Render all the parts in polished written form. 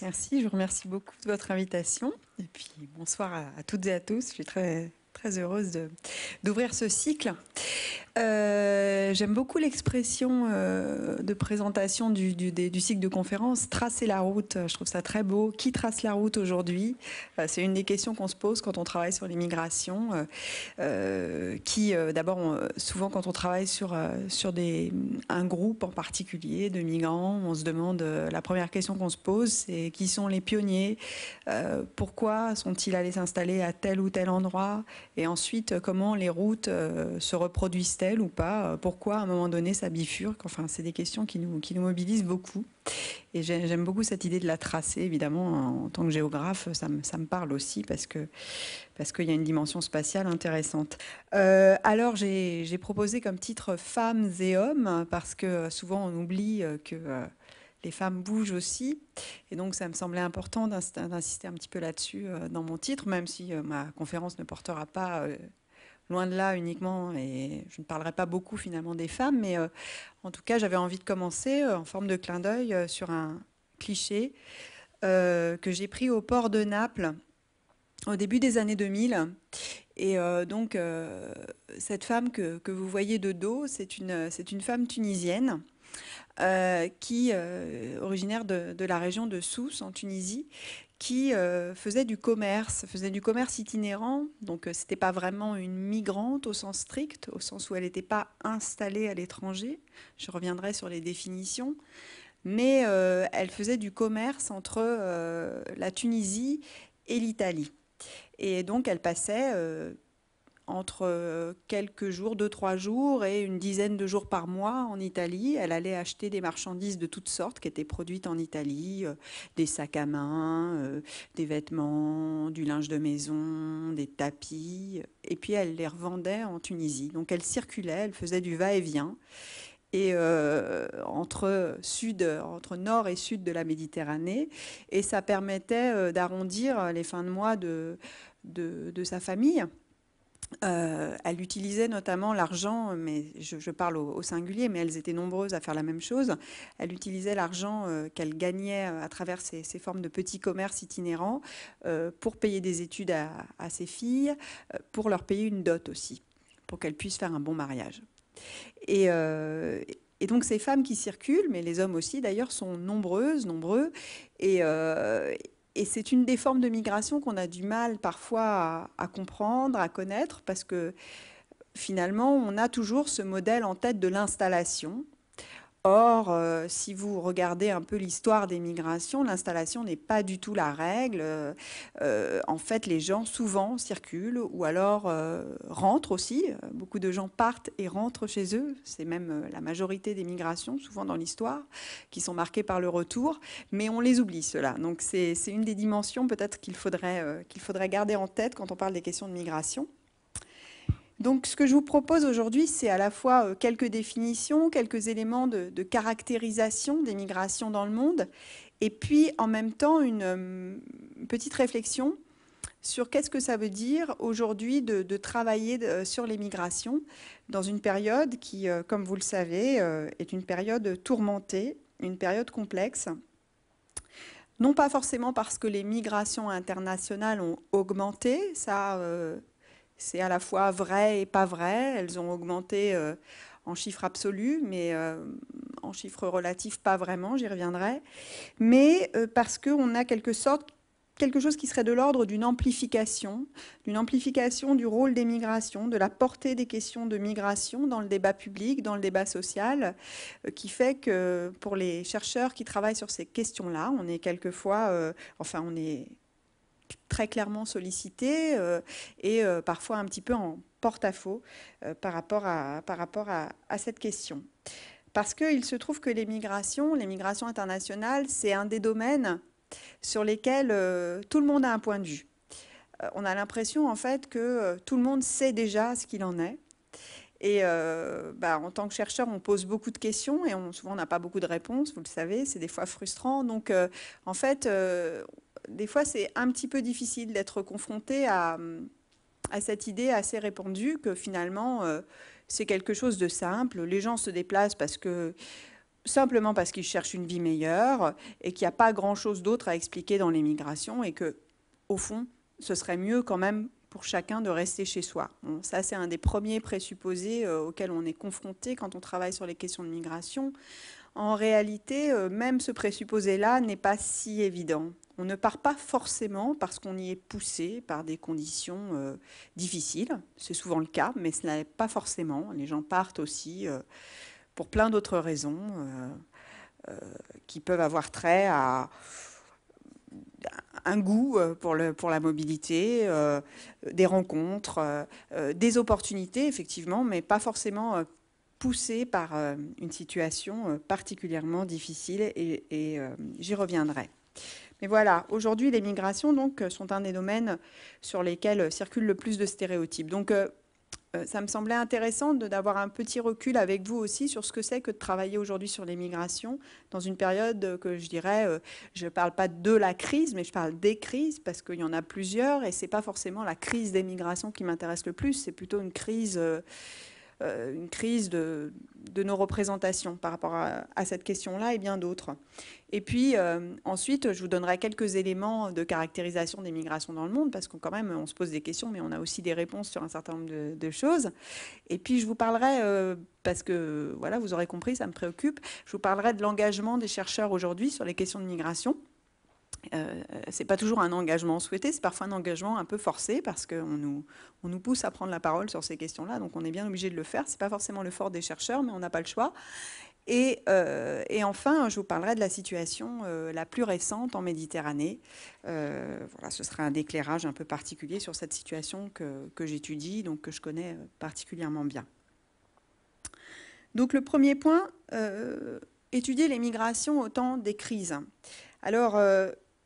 Merci, je vous remercie beaucoup de votre invitation. Et puis bonsoir à toutes et à tous. Je suis très heureuse d'ouvrir ce cycle. J'aime beaucoup l'expression de présentation du cycle de conférences, tracer la route. Je trouve ça très beau. Qui trace la route aujourd'hui? C'est une des questions qu'on se pose quand on travaille sur l'immigration. D'abord, souvent quand on travaille sur un groupe en particulier de migrants, on se demande, la première question qu'on se pose, c'est qui sont les pionniers? Pourquoi sont-ils allés s'installer à tel ou tel endroit? Et ensuite, comment les routes se reproduisent-elles ou pas? Pourquoi à un moment donné ça bifurque? Enfin, c'est des questions qui nous mobilisent beaucoup. Et j'aime beaucoup cette idée de la tracer, évidemment, en tant que géographe, ça me parle aussi parce qu'il y a une dimension spatiale intéressante. Alors, j'ai proposé comme titre Femmes et hommes, parce que souvent on oublie que les femmes bougent aussi. Et donc, ça me semblait important d'insister un petit peu là-dessus dans mon titre, même si ma conférence ne portera pas loin de là uniquement, et je ne parlerai pas beaucoup finalement des femmes, mais en tout cas, j'avais envie de commencer en forme de clin d'œil sur un cliché que j'ai pris au port de Naples au début des années 2000. Et cette femme que vous voyez de dos, c'est une femme tunisienne originaire de la région de Sousse, en Tunisie, qui faisait du commerce itinérant. Donc, c'était pas vraiment une migrante au sens strict, au sens où elle n'était pas installée à l'étranger. Je reviendrai sur les définitions. Mais elle faisait du commerce entre la Tunisie et l'Italie. Et donc, elle passait entre quelques jours, 2, 3 jours, et une dizaine de jours par mois en Italie. Elle allait acheter des marchandises de toutes sortes qui étaient produites en Italie, des sacs à main, des vêtements, du linge de maison, des tapis, et puis elle les revendait en Tunisie. Donc elle circulait, elle faisait du va-et-vient. Et entre nord et sud de la Méditerranée, et ça permettait d'arrondir les fins de mois de sa famille. Elle utilisait notamment l'argent, mais je parle au singulier, mais elles étaient nombreuses à faire la même chose. Elle utilisait l'argent qu'elle gagnait à travers ces formes de petits commerces itinérants pour payer des études à ses filles, pour leur payer une dot aussi, pour qu'elles puissent faire un bon mariage. Et, euh, et donc ces femmes qui circulent, mais les hommes aussi d'ailleurs, sont nombreux. Et, euh, et c'est une des formes de migration qu'on a du mal parfois à comprendre, à connaître, parce que finalement, on a toujours ce modèle en tête de l'installation. Or, si vous regardez un peu l'histoire des migrations, l'installation n'est pas du tout la règle. En fait, les gens souvent circulent ou alors rentrent aussi. Beaucoup de gens partent et rentrent chez eux. C'est même la majorité des migrations, souvent dans l'histoire, qui sont marquées par le retour. Mais on les oublie, cela. Donc, c'est une des dimensions peut-être qu'il faudrait garder en tête quand on parle des questions de migration. Donc, ce que je vous propose aujourd'hui, c'est à la fois quelques définitions, quelques éléments de caractérisation des migrations dans le monde, et puis en même temps une petite réflexion sur qu'est-ce que ça veut dire aujourd'hui de travailler sur les migrations dans une période qui, comme vous le savez, est une période tourmentée, une période complexe. Non pas forcément parce que les migrations internationales ont augmenté, ça c'est à la fois vrai et pas vrai. Elles ont augmenté en chiffres absolus, mais en chiffres relatifs, pas vraiment, j'y reviendrai. Mais parce qu'on a quelque chose qui serait de l'ordre d'une amplification du rôle des migrations, de la portée des questions de migration dans le débat public, dans le débat social, qui fait que pour les chercheurs qui travaillent sur ces questions-là, on est quelquefois, on est très clairement sollicité et parfois un petit peu en porte-à-faux par rapport à cette question. Parce qu'il se trouve que les migrations internationales, c'est un des domaines sur lesquels tout le monde a un point de vue. On a l'impression en fait que tout le monde sait déjà ce qu'il en est. Et en tant que chercheur, on pose beaucoup de questions et souvent on n'a pas beaucoup de réponses, vous le savez, c'est des fois frustrant. Donc en fait, des fois c'est un petit peu difficile d'être confronté à cette idée assez répandue que finalement c'est quelque chose de simple. Les gens se déplacent parce que simplement parce qu'ils cherchent une vie meilleure et qu'il n'y a pas grand-chose d'autre à expliquer dans les migrations et que, au fond, ce serait mieux quand même pour chacun de rester chez soi. Bon, ça, c'est un des premiers présupposés auxquels on est confronté quand on travaille sur les questions de migration. En réalité, même ce présupposé-là n'est pas si évident. On ne part pas forcément parce qu'on y est poussé par des conditions difficiles. C'est souvent le cas, mais ce n'est pas forcément. Les gens partent aussi pour plein d'autres raisons qui peuvent avoir trait à un goût pour la mobilité, des rencontres, des opportunités, effectivement, mais pas forcément poussés par une situation particulièrement difficile et j'y reviendrai. Mais voilà, aujourd'hui, les migrations donc, sont un des domaines sur lesquels circulent le plus de stéréotypes. Donc, ça me semblait intéressant d'avoir un petit recul avec vous aussi sur ce que c'est que de travailler aujourd'hui sur les migrations dans une période que je dirais, je ne parle pas de la crise, mais je parle des crises parce qu'il y en a plusieurs et ce n'est pas forcément la crise des migrations qui m'intéresse le plus, c'est plutôt une crise de nos représentations par rapport à cette question-là et bien d'autres. Et puis ensuite, je vous donnerai quelques éléments de caractérisation des migrations dans le monde, parce qu'on quand même, on se pose des questions, mais on a aussi des réponses sur un certain nombre de choses. Et puis je vous parlerai, parce que voilà, vous aurez compris, ça me préoccupe, je vous parlerai de l'engagement des chercheurs aujourd'hui sur les questions de migration. C'est pas toujours un engagement souhaité, c'est parfois un engagement un peu forcé parce qu'on nous pousse à prendre la parole sur ces questions-là, donc on est bien obligé de le faire. C'est pas forcément le fort des chercheurs, mais on n'a pas le choix. Et enfin, je vous parlerai de la situation la plus récente en Méditerranée. Voilà, ce sera un éclairage un peu particulier sur cette situation que j'étudie, donc que je connais particulièrement bien. Donc le premier point, étudier les migrations au temps des crises. Alors,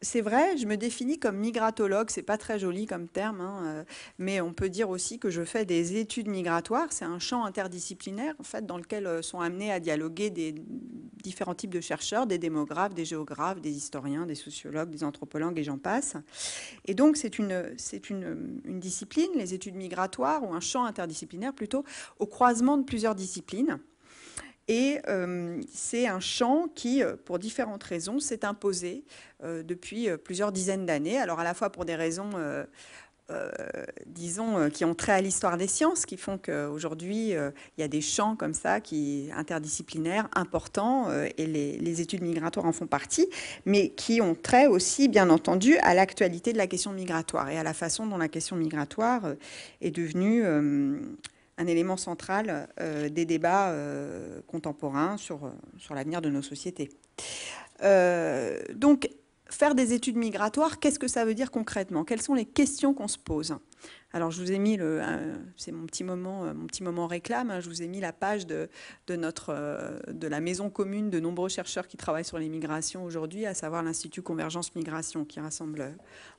c'est vrai, je me définis comme migratologue, c'est pas très joli comme terme, hein, mais on peut dire aussi que je fais des études migratoires. C'est un champ interdisciplinaire en fait, dans lequel sont amenés à dialoguer des différents types de chercheurs, des démographes, des géographes, des historiens, des sociologues, des anthropologues et j'en passe. Et donc c'est une discipline, les études migratoires, ou un champ interdisciplinaire plutôt, au croisement de plusieurs disciplines. Et c'est un champ qui, pour différentes raisons, s'est imposé depuis plusieurs dizaines d'années. Alors à la fois pour des raisons, disons, qui ont trait à l'histoire des sciences, qui font qu'aujourd'hui, il y a des champs comme ça, interdisciplinaires, importants, et les études migratoires en font partie, mais qui ont trait aussi, bien entendu, à l'actualité de la question migratoire et à la façon dont la question migratoire est devenue un élément central des débats contemporains sur l'avenir de nos sociétés. Donc, faire des études migratoires, qu'est-ce que ça veut dire concrètement? Quelles sont les questions qu'on se pose? Alors, je vous ai mis, c'est mon petit moment réclame, hein, je vous ai mis la page de la maison commune de nombreux chercheurs qui travaillent sur les migrations aujourd'hui, à savoir l'Institut Convergence Migration, qui rassemble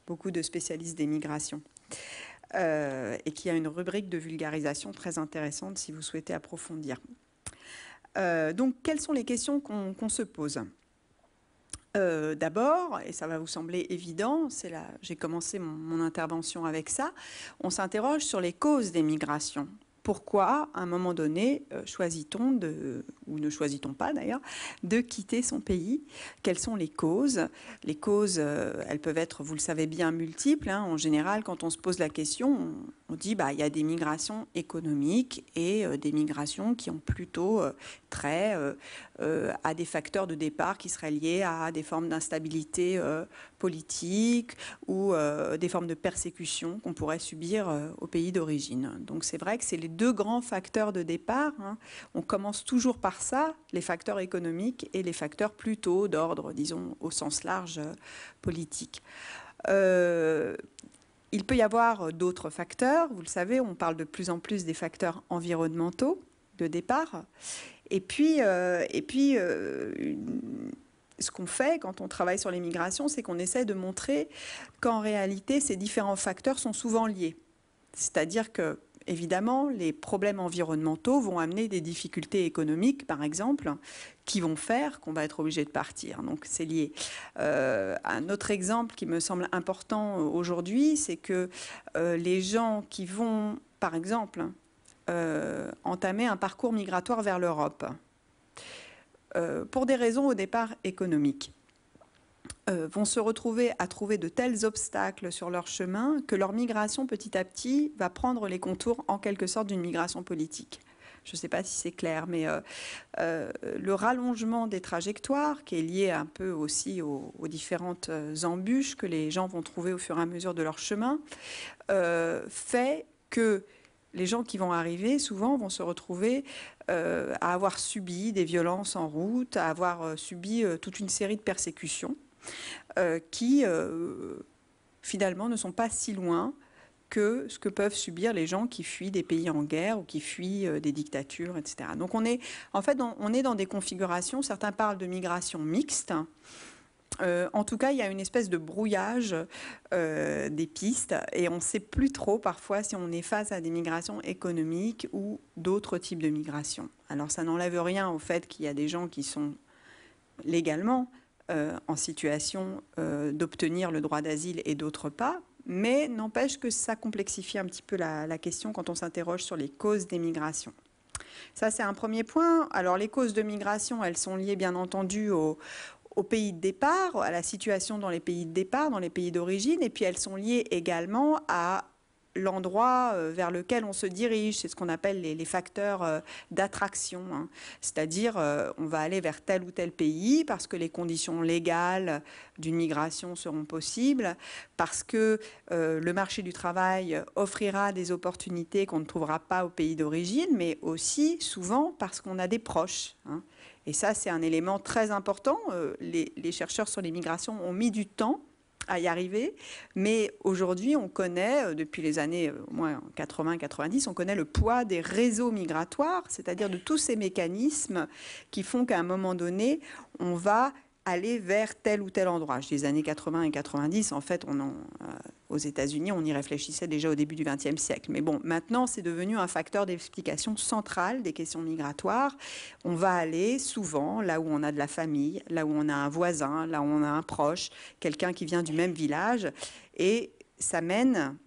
beaucoup de spécialistes des migrations. Et qui a une rubrique de vulgarisation très intéressante si vous souhaitez approfondir. Donc, quelles sont les questions qu'on se pose? D'abord, et ça va vous sembler évident, j'ai commencé mon intervention avec ça, on s'interroge sur les causes des migrations. Pourquoi, à un moment donné, choisit-on, ou ne choisit-on pas d'ailleurs, de quitter son pays? Quelles sont les causes? Les causes, elles peuvent être, vous le savez bien, multiples. Hein. En général, quand on se pose la question, on dit il y a des migrations économiques et des migrations qui ont plutôt trait à des facteurs de départ qui seraient liés à des formes d'instabilité politique ou des formes de persécution qu'on pourrait subir au pays d'origine. Donc c'est vrai que c'est les deux grands facteurs de départ. Hein. On commence toujours par ça, les facteurs économiques et les facteurs plutôt d'ordre, disons, au sens large politique. Il peut y avoir d'autres facteurs. Vous le savez, on parle de plus en plus des facteurs environnementaux de départ. Et puis ce qu'on fait quand on travaille sur les migrations, c'est qu'on essaie de montrer qu'en réalité, ces différents facteurs sont souvent liés. C'est-à-dire que, évidemment, les problèmes environnementaux vont amener des difficultés économiques, par exemple, qui vont faire qu'on va être obligé de partir. Donc, c'est lié. Un autre exemple qui me semble important aujourd'hui, c'est que les gens qui vont, par exemple, entamer un parcours migratoire vers l'Europe, pour des raisons au départ économiques, vont se retrouver à trouver de tels obstacles sur leur chemin que leur migration petit à petit va prendre les contours en quelque sorte d'une migration politique. Je ne sais pas si c'est clair, mais le rallongement des trajectoires, qui est lié un peu aussi aux différentes embûches que les gens vont trouver au fur et à mesure de leur chemin, fait que les gens qui vont arriver, souvent, vont se retrouver à avoir subi des violences en route, à avoir subi toute une série de persécutions qui, finalement, ne sont pas si loin que ce que peuvent subir les gens qui fuient des pays en guerre ou qui fuient des dictatures, etc. Donc on est, en fait, on est dans des configurations, certains parlent de migration mixte. En tout cas, il y a une espèce de brouillage des pistes et on ne sait plus trop parfois si on est face à des migrations économiques ou d'autres types de migrations. Alors ça n'enlève rien au fait qu'il y a des gens qui sont légalement en situation d'obtenir le droit d'asile et d'autres pas, mais n'empêche que ça complexifie un petit peu la question quand on s'interroge sur les causes des migrations. Ça, c'est un premier point. Alors, les causes de migration, elles sont liées, bien entendu, au pays de départ, à la situation dans les pays de départ, dans les pays d'origine, et puis elles sont liées également à l'endroit vers lequel on se dirige. C'est ce qu'on appelle les facteurs d'attraction. Hein. C'est-à-dire, on va aller vers tel ou tel pays parce que les conditions légales d'une migration seront possibles, parce que le marché du travail offrira des opportunités qu'on ne trouvera pas au pays d'origine, mais aussi souvent parce qu'on a des proches. Hein. Et ça, c'est un élément très important. Les chercheurs sur les migrations ont mis du temps à y arriver, mais aujourd'hui, on connaît, depuis les années au moins 80-90, on connaît le poids des réseaux migratoires, c'est-à-dire de tous ces mécanismes qui font qu'à un moment donné, on va aller vers tel ou tel endroit. Je dis les années 80 et 90, en fait, aux États-Unis, on y réfléchissait déjà au début du XXe siècle. Mais bon, maintenant, c'est devenu un facteur d'explication central des questions migratoires. On va aller souvent là où on a de la famille, là où on a un voisin, là où on a un proche, quelqu'un qui vient du même village. Et ça mène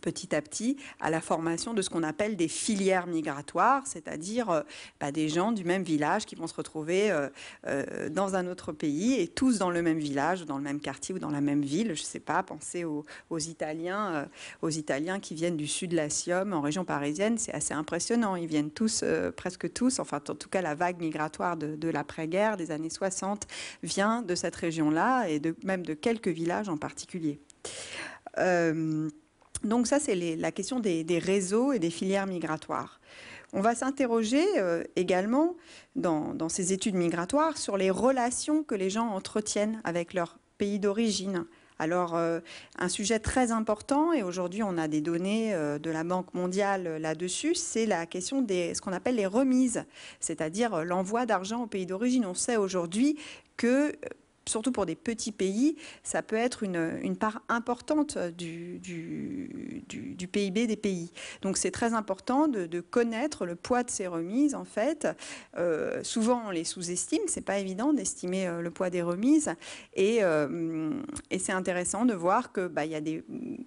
petit à petit à la formation de ce qu'on appelle des filières migratoires, c'est-à-dire des gens du même village qui vont se retrouver dans un autre pays et tous dans le même village, dans le même quartier ou dans la même ville. Je ne sais pas, pensez aux Italiens qui viennent du sud de la Sium, en région parisienne, c'est assez impressionnant. Ils viennent tous, presque tous, enfin en tout cas la vague migratoire de l'après-guerre des années 60 vient de cette région-là et même de quelques villages en particulier. Donc ça, c'est la question des réseaux et des filières migratoires. On va s'interroger également dans ces études migratoires sur les relations que les gens entretiennent avec leur pays d'origine. Alors, un sujet très important, et aujourd'hui on a des données de la Banque mondiale là-dessus, c'est la question ce qu'on appelle les remises, c'est-à-dire l'envoi d'argent au pays d'origine. On sait aujourd'hui que surtout pour des petits pays, ça peut être une part importante du PIB des pays. Donc c'est très important de connaître le poids de ces remises, en fait. Souvent, on les sous-estime, c'est pas évident d'estimer le poids des remises. Et c'est intéressant de voir qu'il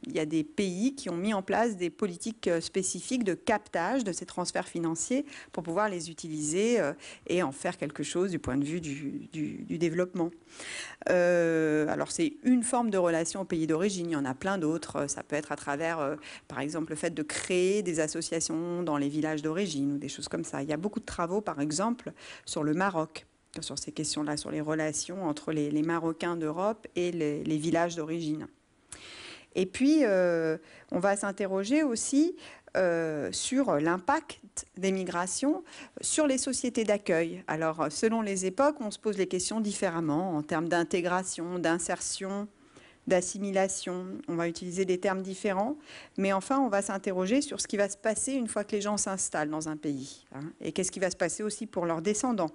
y a des pays qui ont mis en place des politiques spécifiques de captage de ces transferts financiers pour pouvoir les utiliser et en faire quelque chose du point de vue du développement. Alors c'est une forme de relation au pays d'origine, il y en a plein d'autres. Ça peut être à travers, par exemple, le fait de créer des associations dans les villages d'origine ou des choses comme ça. Il y a beaucoup de travaux, par exemple, sur le Maroc, sur ces questions-là, sur les relations entre les Marocains d'Europe et les villages d'origine. Et puis, on va s'interroger aussi sur l'impact des migrations sur les sociétés d'accueil. Alors, selon les époques, on se pose les questions différemment en termes d'intégration, d'insertion, d'assimilation. On va utiliser des termes différents, mais enfin, on va s'interroger sur ce qui va se passer une fois que les gens s'installent dans un pays. Hein, et qu'est-ce qui va se passer aussi pour leurs descendants.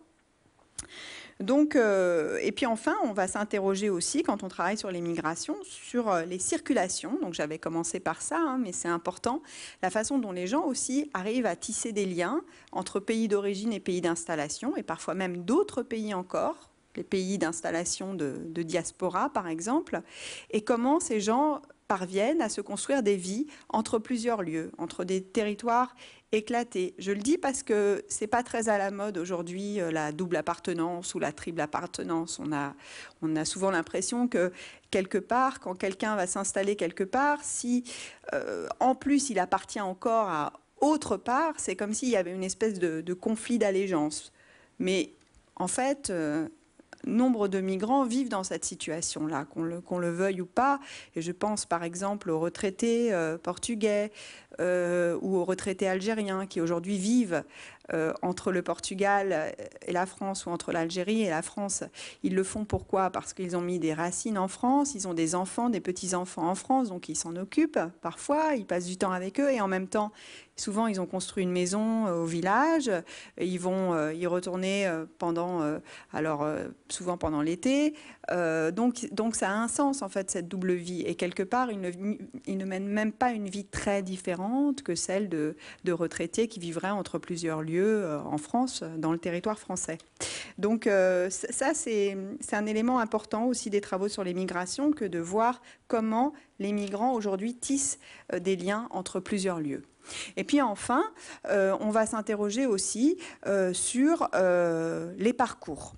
Donc, et puis enfin, on va s'interroger aussi, quand on travaille sur les migrations, sur les circulations. Donc j'avais commencé par ça, hein, mais c'est important, la façon dont les gens aussi arrivent à tisser des liens entre pays d'origine et pays d'installation, et parfois même d'autres pays encore, les pays d'installation de diaspora par exemple, et comment ces gens parviennent à se construire des vies entre plusieurs lieux, entre des territoires éclatés. Je le dis parce que c'est pas très à la mode aujourd'hui, la double appartenance ou la triple appartenance. On a souvent l'impression que quelque part, quand quelqu'un va s'installer quelque part, si en plus il appartient encore à autre part, c'est comme s'il y avait une espèce de conflit d'allégeance. Mais en fait, nombre de migrants vivent dans cette situation-là, qu'on le veuille ou pas. Et je pense par exemple aux retraités portugais ou aux retraités algériens qui aujourd'hui vivent entre le Portugal et la France ou entre l'Algérie et la France. Ils le font pourquoi? Parce qu'ils ont mis des racines en France, ils ont des enfants, des petits-enfants en France, donc ils s'en occupent parfois, ils passent du temps avec eux et en même temps, souvent ils ont construit une maison au village, ils vont y retourner souvent pendant l'été. Donc ça a un sens en fait cette double vie et quelque part ils ne mènent même pas une vie très différente que celle de retraités qui vivraient entre plusieurs lieux en France, dans le territoire français. Donc ça c'est un élément important aussi des travaux sur les migrations que de voir comment les migrants aujourd'hui tissent des liens entre plusieurs lieux. Et puis enfin, on va s'interroger aussi sur les parcours.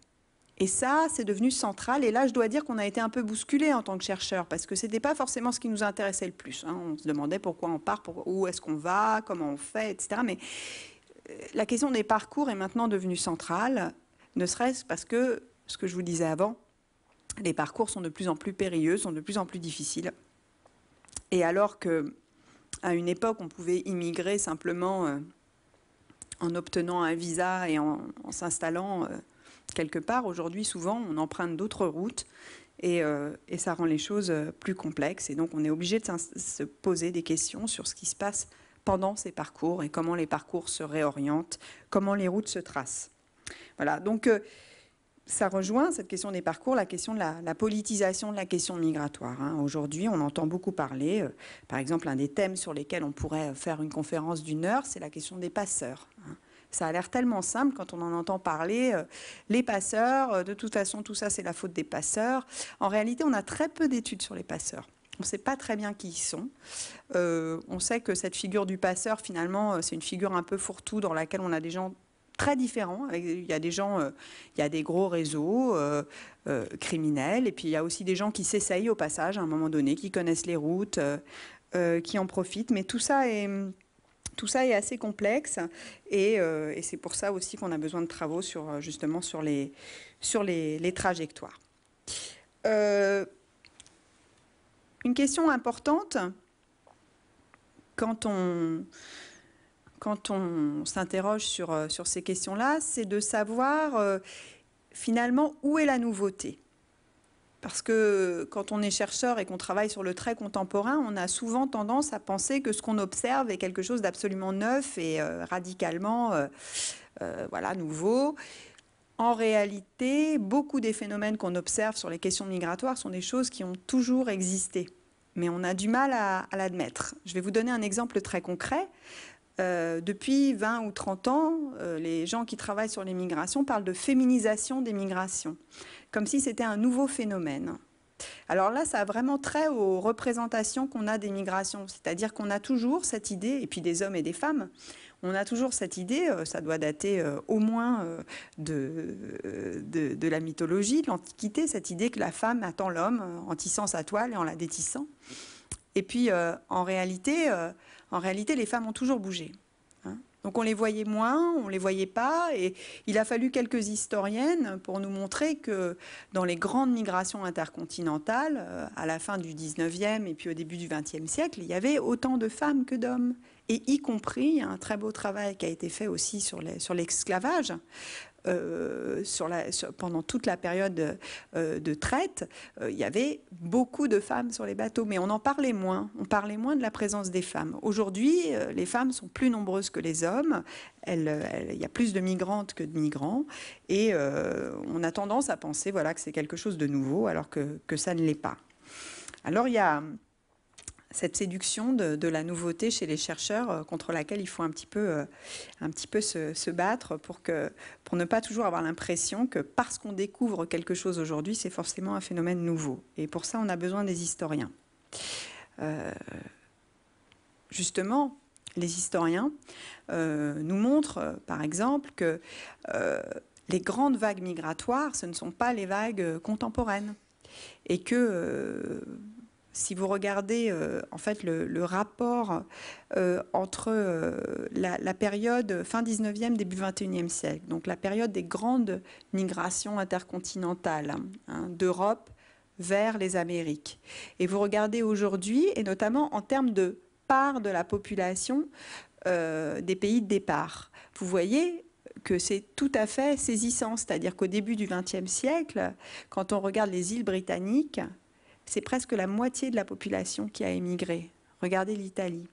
Et ça, c'est devenu central. Et là, je dois dire qu'on a été un peu bousculé en tant que chercheur, parce que ce n'était pas forcément ce qui nous intéressait le plus. Hein. On se demandait pourquoi on part, où est-ce qu'on va, comment on fait, etc. Mais la question des parcours est maintenant devenue centrale, ne serait-ce parce que, ce que je vous disais avant, les parcours sont de plus en plus périlleux, sont de plus en plus difficiles. Et alors qu'à une époque, on pouvait immigrer simplement en obtenant un visa et en s'installant quelque part, aujourd'hui, souvent, on emprunte d'autres routes et ça rend les choses plus complexes. Et donc, on est obligé de se poser des questions sur ce qui se passe pendant ces parcours et comment les parcours se réorientent, comment les routes se tracent. Voilà, donc ça rejoint cette question des parcours, la question de la politisation de la question migratoire. Hein. Aujourd'hui, on entend beaucoup parler, par exemple, un des thèmes sur lesquels on pourrait faire une conférence d'1 heure, c'est la question des passeurs. Hein. Ça a l'air tellement simple quand on en entend parler. Les passeurs, de toute façon, tout ça, c'est la faute des passeurs. En réalité, on a très peu d'études sur les passeurs. On ne sait pas très bien qui ils sont. On sait que cette figure du passeur, finalement, c'est une figure un peu fourre-tout dans laquelle on a des gens très différents. Il y a des gens, il y a des gros réseaux criminels, et puis il y a aussi des gens qui s'essayent au passage à un moment donné, qui connaissent les routes, qui en profitent. Mais tout ça est assez complexe et c'est pour ça aussi qu'on a besoin de travaux justement sur les trajectoires. Une question importante quand on s'interroge sur ces questions-là, c'est de savoir finalement où est la nouveauté. Parce que quand on est chercheur et qu'on travaille sur le trait contemporain, on a souvent tendance à penser que ce qu'on observe est quelque chose d'absolument neuf et radicalement nouveau. En réalité, beaucoup des phénomènes qu'on observe sur les questions migratoires sont des choses qui ont toujours existé. Mais on a du mal à l'admettre. Je vais vous donner un exemple très concret. Depuis 20 ou 30 ans, les gens qui travaillent sur les migrations parlent de féminisation des migrations, comme si c'était un nouveau phénomène. Alors là, ça a vraiment trait aux représentations qu'on a des migrations, c'est-à-dire qu'on a toujours cette idée, et puis des hommes et des femmes, on a toujours cette idée, ça doit dater au moins de la mythologie, de l'Antiquité, cette idée que la femme attend l'homme en tissant sa toile et en la détissant. Et puis, en réalité, les femmes ont toujours bougé. Hein. Donc, on les voyait moins, on les voyait pas. Et il a fallu quelques historiennes pour nous montrer que dans les grandes migrations intercontinentales, à la fin du 19e et puis au début du 20e siècle, il y avait autant de femmes que d'hommes. Et y compris, il y a un très beau travail qui a été fait aussi sur l'esclavage. Pendant toute la période de traite, il y avait beaucoup de femmes sur les bateaux, mais on en parlait moins. On parlait moins de la présence des femmes. Aujourd'hui, les femmes sont plus nombreuses que les hommes. Il y a plus de migrantes que de migrants. Et on a tendance à penser que c'est quelque chose de nouveau, alors que ça ne l'est pas. Alors, il y a cette séduction de la nouveauté chez les chercheurs contre laquelle il faut un petit peu se battre pour ne pas toujours avoir l'impression que parce qu'on découvre quelque chose aujourd'hui, c'est forcément un phénomène nouveau. Et pour ça, on a besoin des historiens. Justement, les historiens nous montrent, par exemple, que les grandes vagues migratoires, ce ne sont pas les vagues contemporaines. Et que si vous regardez en fait le rapport entre la période fin 19e, début 21e siècle, donc la période des grandes migrations intercontinentales d'Europe vers les Amériques, et vous regardez aujourd'hui, et notamment en termes de part de la population des pays de départ, vous voyez que c'est tout à fait saisissant. C'est-à-dire qu'au début du XXe siècle, quand on regarde les îles britanniques, c'est presque la moitié de la population qui a émigré. Regardez l'Italie.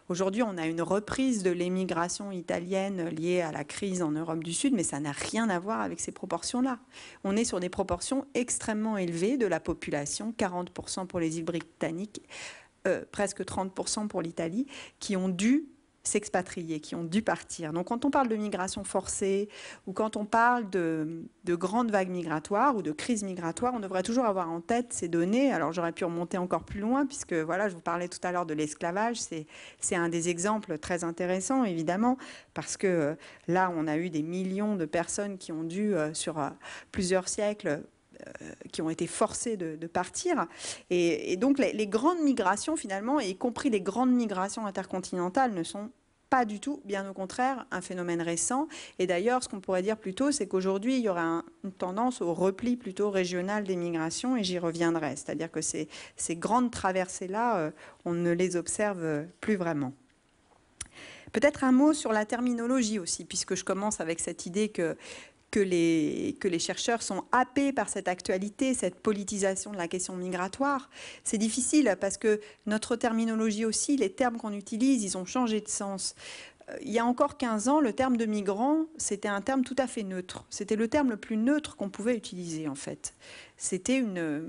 Aujourd'hui, on a une reprise de l'émigration italienne liée à la crise en Europe du Sud, mais ça n'a rien à voir avec ces proportions-là. On est sur des proportions extrêmement élevées de la population, 40% pour les îles britanniques, presque 30% pour l'Italie, qui ont dû s'expatrier, qui ont dû partir. Donc quand on parle de migration forcée ou quand on parle de grandes vagues migratoires ou de crises migratoires, on devrait toujours avoir en tête ces données. Alors j'aurais pu remonter encore plus loin puisque voilà, je vous parlais tout à l'heure de l'esclavage. C'est un des exemples très intéressants évidemment parce que là on a eu des millions de personnes qui ont dû sur plusieurs siècles qui ont été forcés de partir. Et donc les grandes migrations, finalement, y compris les grandes migrations intercontinentales, ne sont pas du tout, bien au contraire, un phénomène récent. Et d'ailleurs, ce qu'on pourrait dire plutôt, c'est qu'aujourd'hui, il y aura une tendance au repli plutôt régional des migrations, et j'y reviendrai. C'est-à-dire que ces grandes traversées-là, on ne les observe plus vraiment. Peut-être un mot sur la terminologie aussi, puisque je commence avec cette idée que les chercheurs sont happés par cette actualité, cette politisation de la question migratoire. C'est difficile parce que notre terminologie aussi, les termes qu'on utilise, ils ont changé de sens. Il y a encore 15 ans, le terme de migrant, c'était un terme tout à fait neutre. C'était le terme le plus neutre qu'on pouvait utiliser, en fait. C'est une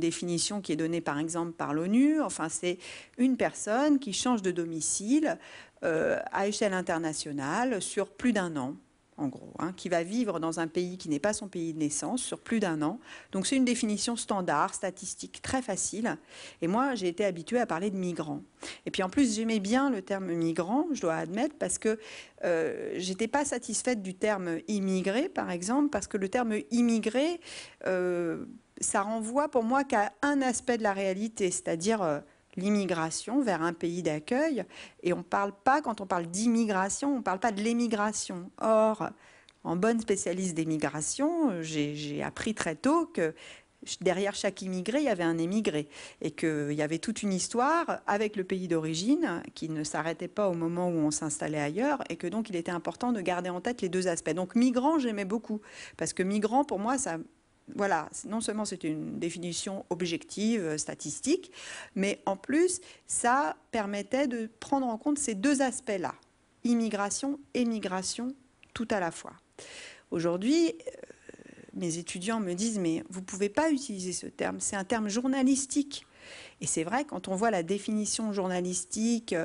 définition qui est donnée, par exemple, par l'ONU. Enfin, c'est une personne qui change de domicile à échelle internationale sur plus d'1 an. En gros, qui va vivre dans un pays qui n'est pas son pays de naissance sur plus d'1 an. Donc c'est une définition standard, statistique, très facile. Et moi, j'ai été habituée à parler de migrants. Et puis en plus, j'aimais bien le terme migrant, je dois admettre, parce que j'étais pas satisfaite du terme immigré, par exemple, parce que le terme immigré, ça renvoie pour moi qu'à un aspect de la réalité, c'est-à-dire l'immigration vers un pays d'accueil. Et on parle pas, quand on parle d'immigration, on ne parle pas de l'émigration. Or, en bonne spécialiste des migrations, j'ai appris très tôt que derrière chaque immigré, il y avait un émigré. Et qu'il y avait toute une histoire avec le pays d'origine qui ne s'arrêtait pas au moment où on s'installait ailleurs. Et que donc, il était important de garder en tête les deux aspects. Donc, migrant, j'aimais beaucoup. Parce que migrant, pour moi, ça... Voilà, non seulement c'est une définition objective, statistique, mais en plus, ça permettait de prendre en compte ces deux aspects-là, immigration et migration, tout à la fois. Aujourd'hui, mes étudiants me disent, mais vous ne pouvez pas utiliser ce terme, c'est un terme journalistique. Et c'est vrai, quand on voit la définition journalistique,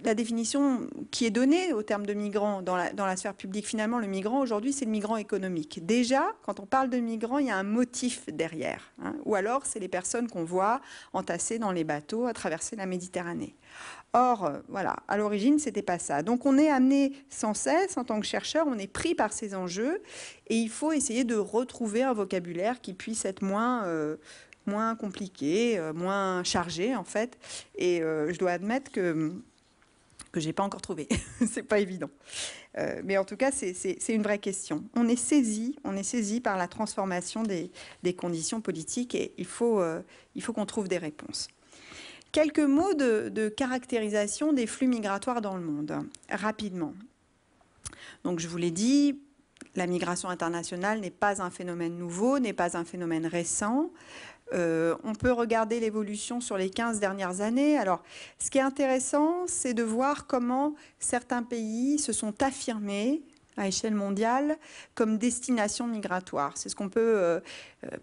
la définition qui est donnée au terme de migrant dans la sphère publique, finalement, le migrant, aujourd'hui, c'est le migrant économique. Déjà, quand on parle de migrant, il y a un motif derrière. Ou alors, c'est les personnes qu'on voit entassées dans les bateaux à traverser la Méditerranée. Or, voilà, à l'origine, ce n'était pas ça. Donc, on est amené sans cesse, en tant que chercheur, on est pris par ces enjeux, et il faut essayer de retrouver un vocabulaire qui puisse être moins compliqué, moins chargé en fait. Et je dois admettre que je n'ai pas encore trouvé. C'est pas évident. Mais en tout cas, c'est une vraie question. On est saisi par la transformation des conditions politiques et il faut qu'on trouve des réponses. Quelques mots de caractérisation des flux migratoires dans le monde, rapidement. Donc je vous l'ai dit, la migration internationale n'est pas un phénomène nouveau, n'est pas un phénomène récent. On peut regarder l'évolution sur les 15 dernières années. Alors, ce qui est intéressant, c'est de voir comment certains pays se sont affirmés à échelle mondiale comme destination migratoire. C'est ce qu'on peut...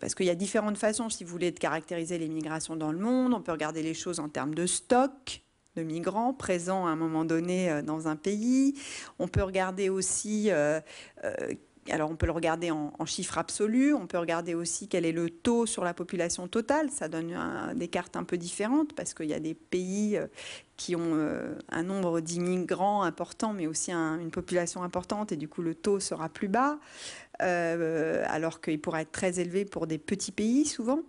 parce qu'il y a différentes façons, si vous voulez, de caractériser les migrations dans le monde. On peut regarder les choses en termes de stock de migrants présents à un moment donné dans un pays. On peut regarder aussi alors on peut le regarder en chiffres absolus, on peut regarder aussi quel est le taux sur la population totale. Ça donne des cartes un peu différentes parce qu'il y a des pays qui ont un nombre d'immigrants important, mais aussi une population importante, et du coup le taux sera plus bas, alors qu'il pourra être très élevé pour des petits pays souvent.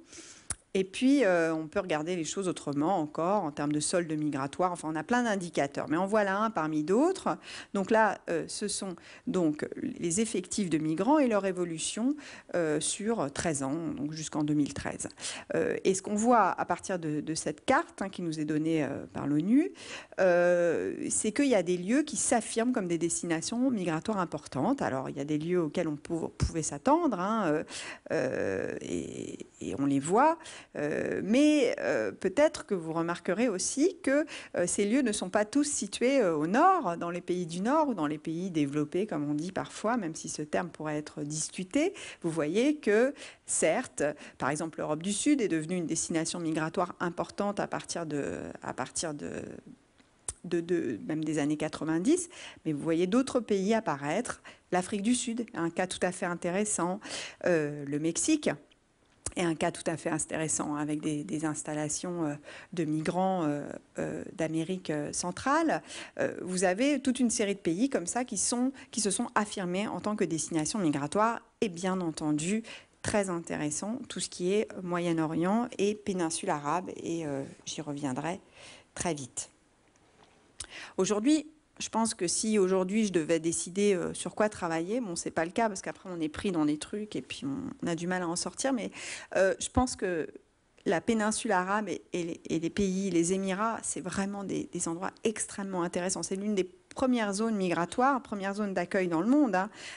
Et puis, on peut regarder les choses autrement encore, en termes de solde migratoire. Enfin, on a plein d'indicateurs, mais en voilà un parmi d'autres. Donc là, ce sont donc les effectifs de migrants et leur évolution sur 13 ans, donc jusqu'en 2013. Et ce qu'on voit à partir de cette carte qui nous est donnée par l'ONU, c'est qu'il y a des lieux qui s'affirment comme des destinations migratoires importantes. Alors, il y a des lieux auxquels on pouvait s'attendre, et on les voit. Mais peut-être que vous remarquerez aussi que ces lieux ne sont pas tous situés au nord, dans les pays du nord ou dans les pays développés, comme on dit parfois, même si ce terme pourrait être discuté. Vous voyez que, certes, par exemple, l'Europe du Sud est devenue une destination migratoire importante à partir de même des années 90, mais vous voyez d'autres pays apparaître. L'Afrique du Sud, un cas tout à fait intéressant, le Mexique, et un cas tout à fait intéressant avec des installations de migrants d'Amérique centrale. Vous avez toute une série de pays comme ça qui se sont affirmés en tant que destination migratoire, et bien entendu, très intéressant, tout ce qui est Moyen-Orient et péninsule arabe, et j'y reviendrai très vite. Aujourd'hui, je pense que si aujourd'hui je devais décider sur quoi travailler, bon, c'est pas le cas parce qu'après on est pris dans des trucs et puis on a du mal à en sortir, mais je pense que la péninsule arabe et les pays, les Émirats, c'est vraiment des endroits extrêmement intéressants. C'est l'une des premières zones migratoires, première zone d'accueil dans le monde,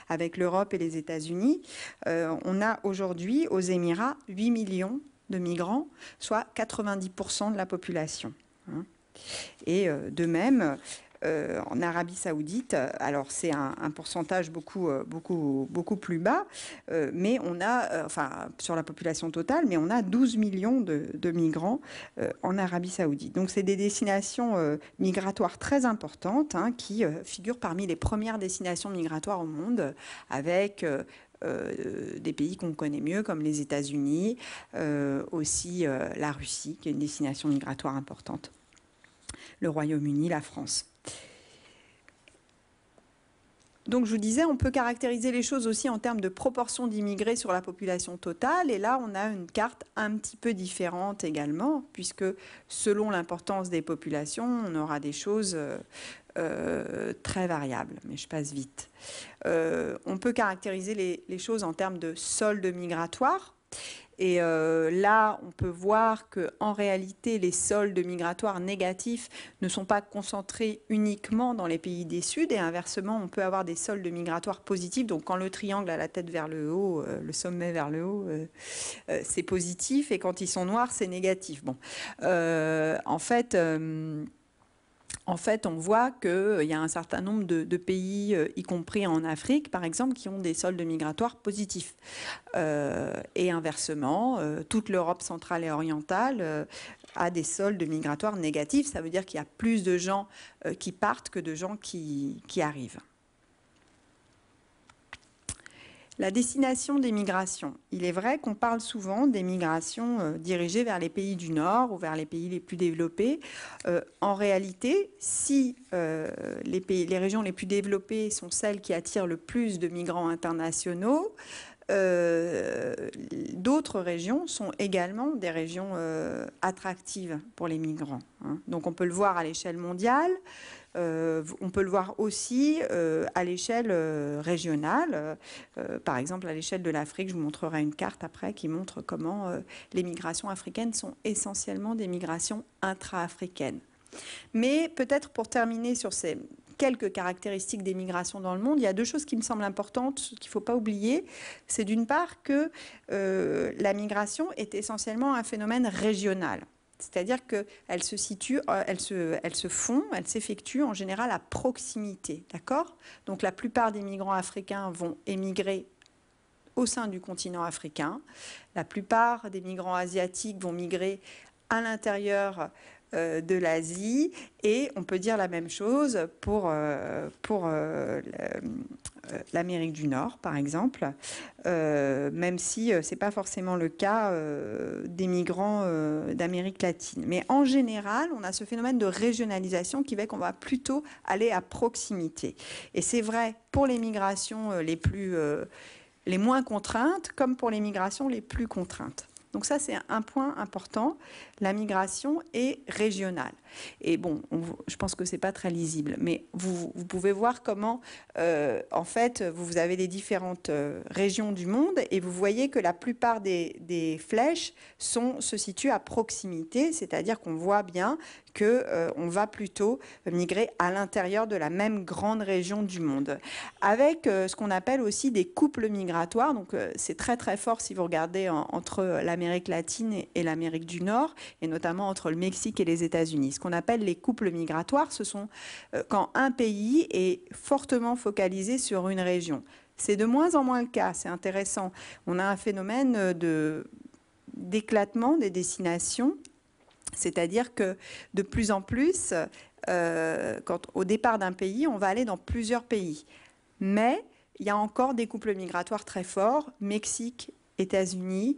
avec l'Europe et les États-Unis. On a aujourd'hui aux Émirats 8 millions de migrants, soit 90% de la population. Et de même, en Arabie Saoudite, alors c'est un pourcentage beaucoup plus bas, mais on a, enfin sur la population totale, mais on a 12 millions de migrants en Arabie Saoudite. Donc c'est des destinations migratoires très importantes qui figurent parmi les premières destinations migratoires au monde, avec des pays qu'on connaît mieux comme les États-Unis, aussi la Russie, qui est une destination migratoire importante, le Royaume-Uni, la France. Donc je vous disais, on peut caractériser les choses aussi en termes de proportion d'immigrés sur la population totale. Et là, on a une carte un petit peu différente également, puisque selon l'importance des populations, on aura des choses très variables. Mais je passe vite. On peut caractériser les choses en termes de solde migratoire. Et là, on peut voir qu'en réalité, les soldes migratoires négatifs ne sont pas concentrés uniquement dans les pays des Sud. Et inversement, on peut avoir des soldes migratoires positifs. Donc, quand le triangle a la tête vers le haut, le sommet vers le haut, c'est positif. Et quand ils sont noirs, c'est négatif. Bon, en fait, on voit qu'il y a un certain nombre de pays, y compris en Afrique, par exemple, qui ont des soldes migratoires positifs. Et inversement, toute l'Europe centrale et orientale a des soldes migratoires négatifs. Ça veut dire qu'il y a plus de gens qui partent que de gens qui arrivent. La destination des migrations. Il est vrai qu'on parle souvent des migrations dirigées vers les pays du Nord ou vers les pays les plus développés. En réalité, si les régions les plus développées sont celles qui attirent le plus de migrants internationaux, d'autres régions sont également des régions attractives pour les migrants. Donc on peut le voir à l'échelle mondiale. On peut le voir aussi à l'échelle régionale. Par exemple, à l'échelle de l'Afrique, je vous montrerai une carte après qui montre comment les migrations africaines sont essentiellement des migrations intra-africaines. Mais peut-être pour terminer sur ces quelques caractéristiques des migrations dans le monde, il y a deux choses qui me semblent importantes, qu'il ne faut pas oublier. C'est d'une part que la migration est essentiellement un phénomène régional. C'est-à-dire qu'elle se situe, elle s'effectue en général à proximité, d'accord? Donc la plupart des migrants africains vont émigrer au sein du continent africain. La plupart des migrants asiatiques vont migrer à l'intérieur de l'Asie, et on peut dire la même chose pour l'Amérique du Nord, par exemple, même si ce n'est pas forcément le cas des migrants d'Amérique latine. Mais en général, on a ce phénomène de régionalisation qui fait qu'on va plutôt aller à proximité. Et c'est vrai pour les migrations les moins contraintes, comme pour les migrations les plus contraintes. Donc ça, c'est un point important. La migration est régionale. Et bon, je pense que ce n'est pas très lisible, mais vous pouvez voir comment, en fait, vous avez les différentes régions du monde et vous voyez que la plupart des flèches se situent à proximité, c'est-à-dire qu'on voit bien qu'on va plutôt migrer à l'intérieur de la même grande région du monde. Avec ce qu'on appelle aussi des couples migratoires, donc c'est très très fort si vous regardez entre l'Amérique latine et l'Amérique du Nord, et notamment entre le Mexique et les États-Unis. Ce qu'on appelle les couples migratoires, ce sont quand un pays est fortement focalisé sur une région. C'est de moins en moins le cas, c'est intéressant. On a un phénomène d'éclatement des destinations, c'est-à-dire que de plus en plus, au départ d'un pays, on va aller dans plusieurs pays. Mais il y a encore des couples migratoires très forts, Mexique, États-Unis,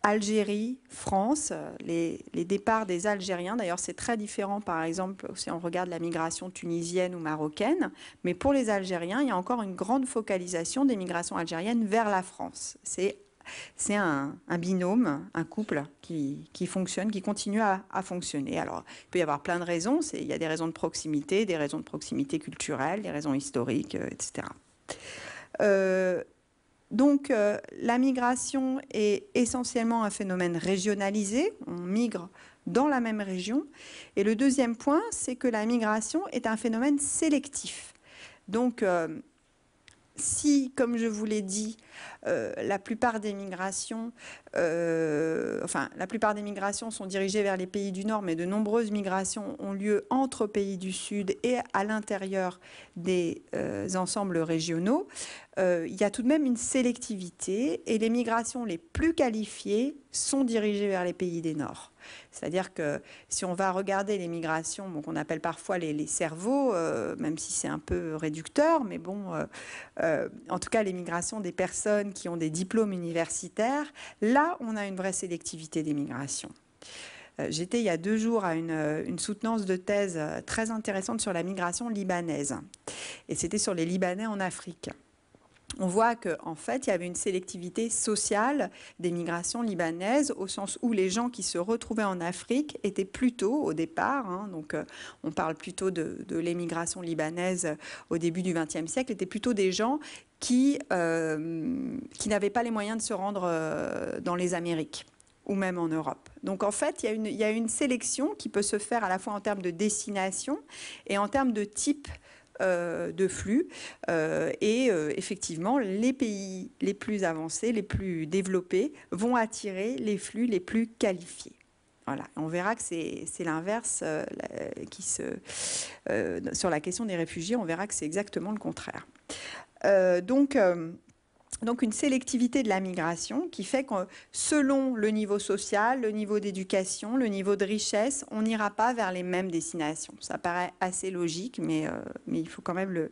Algérie, France, les départs des Algériens. D'ailleurs, c'est très différent, par exemple, si on regarde la migration tunisienne ou marocaine. Mais pour les Algériens, il y a encore une grande focalisation des migrations algériennes vers la France. C'est un binôme, un couple qui fonctionne, qui continue à fonctionner. Alors, il peut y avoir plein de raisons. Il y a des raisons de proximité culturelle, des raisons historiques, etc. Donc, la migration est essentiellement un phénomène régionalisé. On migre dans la même région. Et le deuxième point, c'est que la migration est un phénomène sélectif. Donc, si, comme je vous l'ai dit, la plupart des migrations sont dirigées vers les pays du Nord, mais de nombreuses migrations ont lieu entre pays du Sud et à l'intérieur des ensembles régionaux, il y a tout de même une sélectivité et les migrations les plus qualifiées sont dirigées vers les pays des Nord. C'est-à-dire que si on va regarder les migrations, bon, qu'on appelle parfois les cerveaux, même si c'est un peu réducteur, mais bon, en tout cas les migrations des personnes qui ont des diplômes universitaires, là on a une vraie sélectivité des migrations. J'étais il y a 2 jours à une soutenance de thèse très intéressante sur la migration libanaise. Et c'était sur les Libanais en Afrique. On voit qu'en fait, il y avait une sélectivité sociale des migrations libanaises, au sens où les gens qui se retrouvaient en Afrique étaient plutôt, au départ, donc on parle plutôt de l'émigration libanaise au début du XXe siècle, étaient plutôt des gens qui n'avaient pas les moyens de se rendre dans les Amériques ou même en Europe. Donc en fait, il y a une sélection qui peut se faire à la fois en termes de destination et en termes de type de flux. Effectivement, les pays les plus avancés, les plus développés, vont attirer les flux les plus qualifiés. Voilà. On verra que c'est l'inverse sur la question des réfugiés, on verra que c'est exactement le contraire. Donc une sélectivité de la migration qui fait que selon le niveau social, le niveau d'éducation, le niveau de richesse, on n'ira pas vers les mêmes destinations. Ça paraît assez logique, mais il faut quand même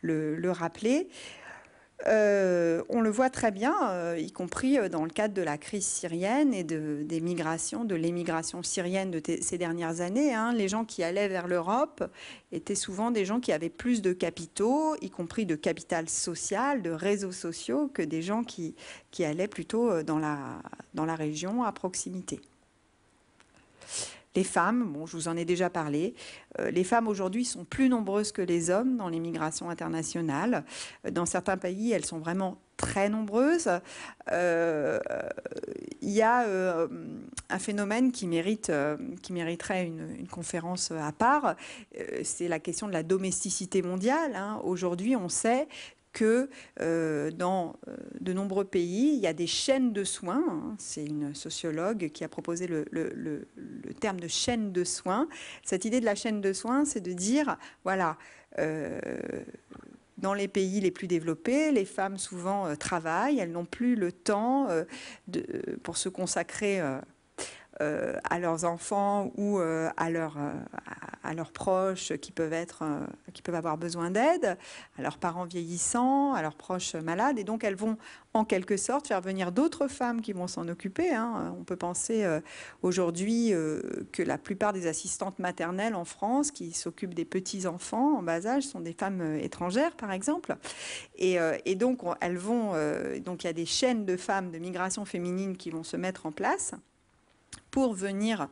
le rappeler. On le voit très bien, y compris dans le cadre de la crise syrienne et des migrations, de l'émigration syrienne de ces dernières années. Les gens qui allaient vers l'Europe étaient souvent des gens qui avaient plus de capitaux, y compris de capital social, de réseaux sociaux, que des gens qui allaient plutôt dans la région à proximité. Les femmes, bon, je vous en ai déjà parlé, les femmes aujourd'hui sont plus nombreuses que les hommes dans les migrations internationales. Dans certains pays, elles sont vraiment très nombreuses. Il y a un phénomène qui mériterait une conférence à part, c'est la question de la domesticité mondiale. Aujourd'hui, on sait que dans de nombreux pays, il y a des chaînes de soins. C'est une sociologue qui a proposé le terme de chaîne de soins. Cette idée de la chaîne de soins, c'est de dire, voilà, dans les pays les plus développés, les femmes souvent travaillent, elles n'ont plus le temps pour se consacrer à leurs enfants ou à leurs proches qui peuvent avoir besoin d'aide, à leurs parents vieillissants, à leurs proches malades. Et donc, elles vont en quelque sorte faire venir d'autres femmes qui vont s'en occuper. On peut penser aujourd'hui que la plupart des assistantes maternelles en France qui s'occupent des petits-enfants en bas âge sont des femmes étrangères, par exemple. Et donc, donc, il y a des chaînes de femmes de migration féminine qui vont se mettre en place pour venir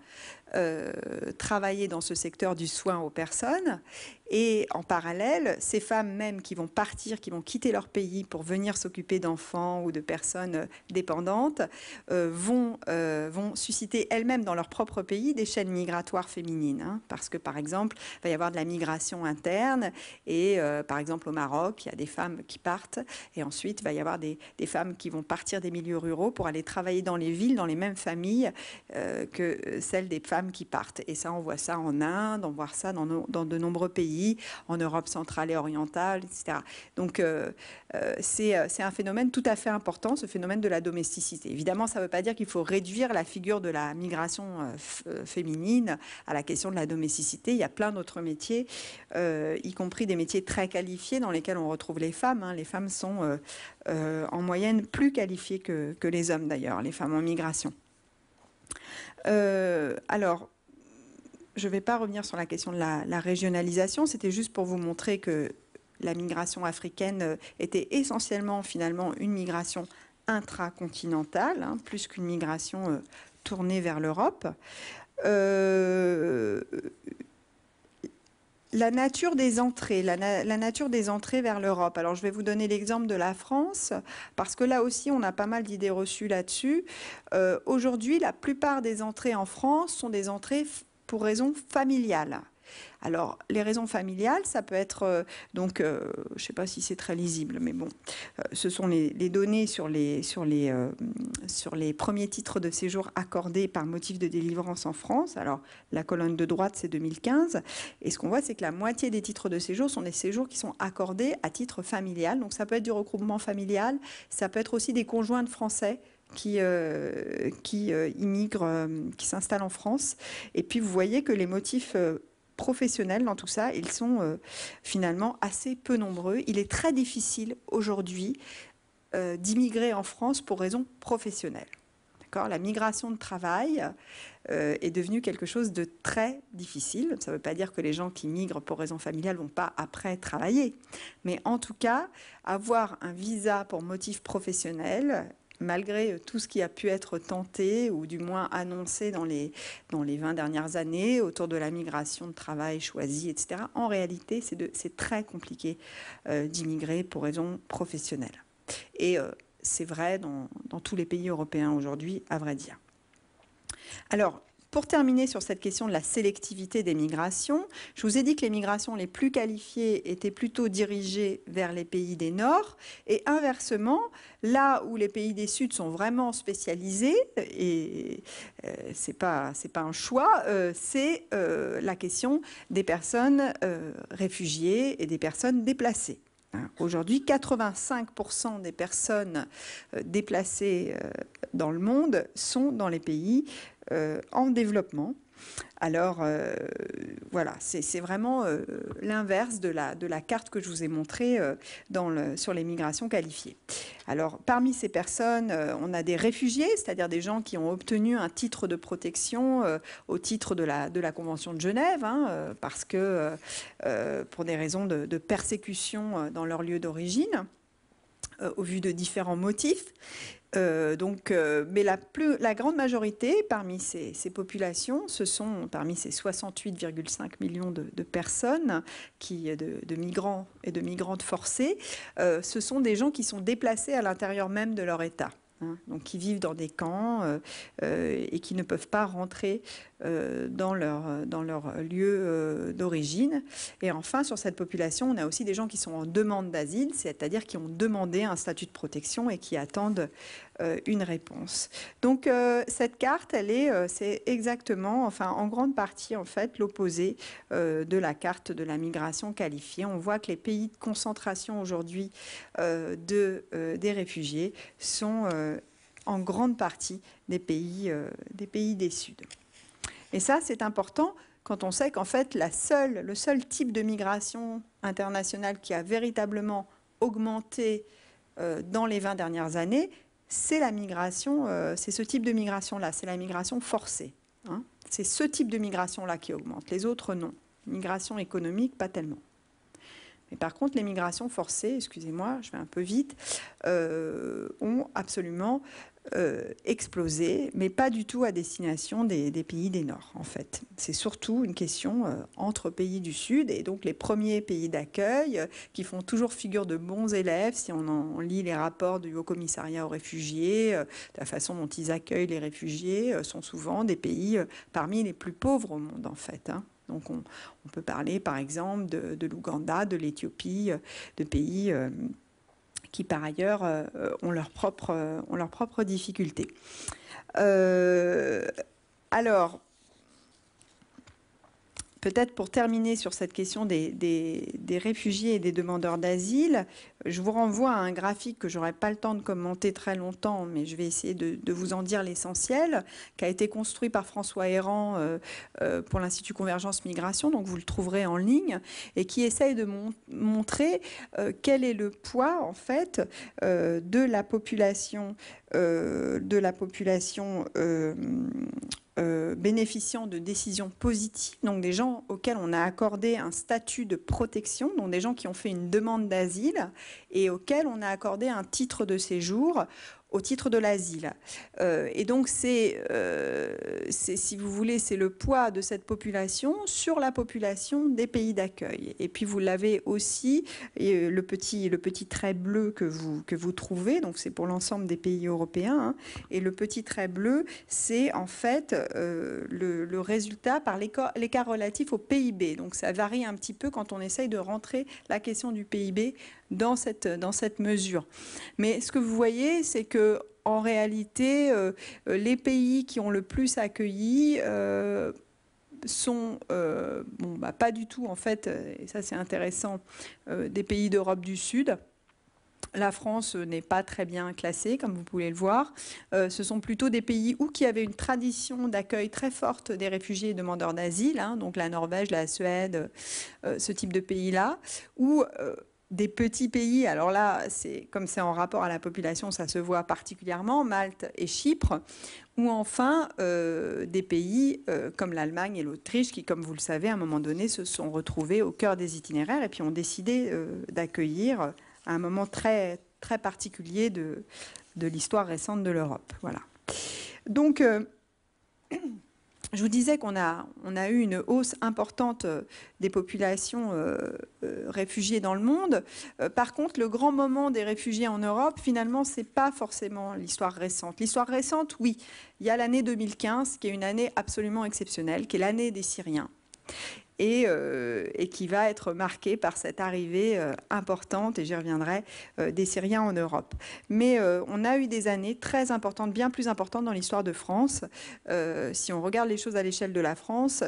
travailler dans ce secteur du soin aux personnes. Et en parallèle, ces femmes même qui vont partir, qui vont quitter leur pays pour venir s'occuper d'enfants ou de personnes dépendantes, vont susciter elles-mêmes dans leur propre pays des chaînes migratoires féminines. Parce que, par exemple, il va y avoir de la migration interne et, par exemple, au Maroc, il y a des femmes qui partent et ensuite, il va y avoir des femmes qui vont partir des milieux ruraux pour aller travailler dans les villes, dans les mêmes familles que celles des femmes qui partent. Et ça, on voit ça en Inde, on voit ça dans de nombreux pays, en Europe centrale et orientale, etc. Donc, c'est un phénomène tout à fait important, ce phénomène de la domesticité. Évidemment, ça ne veut pas dire qu'il faut réduire la figure de la migration féminine à la question de la domesticité. Il y a plein d'autres métiers, y compris des métiers très qualifiés dans lesquels on retrouve les femmes. Les femmes sont en moyenne plus qualifiées que les hommes, d'ailleurs, les femmes en migration. Alors, je ne vais pas revenir sur la question de la régionalisation, c'était juste pour vous montrer que la migration africaine était essentiellement finalement une migration intracontinentale, plus qu'une migration tournée vers l'Europe. La nature des entrées, la nature des entrées vers l'Europe. Alors, je vais vous donner l'exemple de la France, parce que là aussi, on a pas mal d'idées reçues là-dessus. Aujourd'hui, la plupart des entrées en France sont des entrées pour raisons familiales. Alors, les raisons familiales, ça peut être, je ne sais pas si c'est très lisible, mais bon, ce sont les données sur les premiers titres de séjour accordés par motif de délivrance en France. Alors, la colonne de droite, c'est 2015. Et ce qu'on voit, c'est que la moitié des titres de séjour sont des séjours qui sont accordés à titre familial. Donc, ça peut être du regroupement familial, ça peut être aussi des conjoints de Français qui immigrent, qui s'installent en France. Et puis, vous voyez que les motifs professionnels dans tout ça, ils sont finalement assez peu nombreux. Il est très difficile aujourd'hui d'immigrer en France pour raisons professionnelles. La migration de travail est devenue quelque chose de très difficile. Ça ne veut pas dire que les gens qui migrent pour raisons familiales ne vont pas après travailler. Mais en tout cas, avoir un visa pour motif professionnel, malgré tout ce qui a pu être tenté ou du moins annoncé dans les 20 dernières années autour de la migration de travail choisie, etc., en réalité, c'est très compliqué d'immigrer pour raisons professionnelles. Et c'est vrai dans tous les pays européens aujourd'hui, à vrai dire. Alors, pour terminer sur cette question de la sélectivité des migrations, je vous ai dit que les migrations les plus qualifiées étaient plutôt dirigées vers les pays des Nord et inversement, là où les pays des Sud sont vraiment spécialisés, et c'est pas un choix, c'est la question des personnes réfugiées et des personnes déplacées. Aujourd'hui, 85% des personnes déplacées dans le monde sont dans les pays en développement. Alors, voilà, c'est vraiment l'inverse de la carte que je vous ai montrée sur les migrations qualifiées. Alors, parmi ces personnes, on a des réfugiés, c'est-à-dire des gens qui ont obtenu un titre de protection au titre de la Convention de Genève, parce que pour des raisons de persécution dans leur lieu d'origine, au vu de différents motifs. Mais la grande majorité parmi ces populations, ce sont parmi ces 68,5 millions de personnes, de migrants et de migrantes forcés, ce sont des gens qui sont déplacés à l'intérieur même de leur État. Donc qui vivent dans des camps et qui ne peuvent pas rentrer dans leur lieu d'origine. Et enfin, sur cette population, on a aussi des gens qui sont en demande d'asile, c'est-à-dire qui ont demandé un statut de protection et qui attendent une réponse. Donc cette carte, c'est exactement, enfin en grande partie en fait, l'opposé de la carte de la migration qualifiée. On voit que les pays de concentration aujourd'hui des réfugiés sont en grande partie des pays des Suds. Et ça, c'est important quand on sait qu'en fait, le seul type de migration internationale qui a véritablement augmenté dans les 20 dernières années, c'est la migration, c'est ce type de migration-là, c'est la migration forcée. Hein. C'est ce type de migration-là qui augmente. Les autres, non. Migration économique, pas tellement. Mais par contre, les migrations forcées, excusez-moi, je vais un peu vite, ont absolument explosé, mais pas du tout à destination des pays des Nord, en fait. C'est surtout une question entre pays du Sud, et donc les premiers pays d'accueil qui font toujours figure de bons élèves, si on lit les rapports du Haut-Commissariat aux réfugiés, la façon dont ils accueillent les réfugiés, sont souvent des pays parmi les plus pauvres au monde, en fait. Hein. Donc on peut parler par exemple de l'Ouganda, de l'Éthiopie, de pays qui par ailleurs ont leurs propres difficultés. Alors, peut-être pour terminer sur cette question des réfugiés et des demandeurs d'asile, je vous renvoie à un graphique que je n'aurai pas le temps de commenter très longtemps, mais je vais essayer de vous en dire l'essentiel, qui a été construit par François Héran pour l'Institut Convergence Migration, donc vous le trouverez en ligne, et qui essaye de montrer quel est le poids, en fait, de la population bénéficiant de décisions positives, donc des gens auxquels on a accordé un statut de protection, donc des gens qui ont fait une demande d'asile et auxquels on a accordé un titre de séjour au titre de l'asile. Et donc c'est, si vous voulez, c'est le poids de cette population sur la population des pays d'accueil. Et puis vous l'avez aussi, le petit trait bleu que vous trouvez, donc c'est pour l'ensemble des pays européens, hein, et le petit trait bleu, c'est en fait le résultat par l'écart relatif au PIB. Donc ça varie un petit peu quand on essaye de rentrer la question du PIB dans cette mesure. Mais ce que vous voyez, c'est que en réalité, les pays qui ont le plus accueilli sont pas du tout, en fait, et ça c'est intéressant, des pays d'Europe du Sud. La France n'est pas très bien classée, comme vous pouvez le voir. Ce sont plutôt des pays qui avaient une tradition d'accueil très forte des réfugiés et demandeurs d'asile, hein, donc la Norvège, la Suède, ce type de pays-là, ou des petits pays, alors là, comme c'est en rapport à la population, ça se voit particulièrement, Malte et Chypre, ou enfin des pays comme l'Allemagne et l'Autriche qui, comme vous le savez, à un moment donné, se sont retrouvés au cœur des itinéraires et puis ont décidé d'accueillir à un moment très, très particulier de l'histoire récente de l'Europe. Voilà. Donc, je vous disais qu'on a eu une hausse importante des populations réfugiées dans le monde. Par contre, le grand moment des réfugiés en Europe, finalement, ce n'est pas forcément l'histoire récente. L'histoire récente, oui, il y a l'année 2015, qui est une année absolument exceptionnelle, qui est l'année des Syriens. Et qui va être marquée par cette arrivée importante, et j'y reviendrai, des Syriens en Europe. Mais on a eu des années très importantes, bien plus importantes dans l'histoire de France, si on regarde les choses à l'échelle de la France,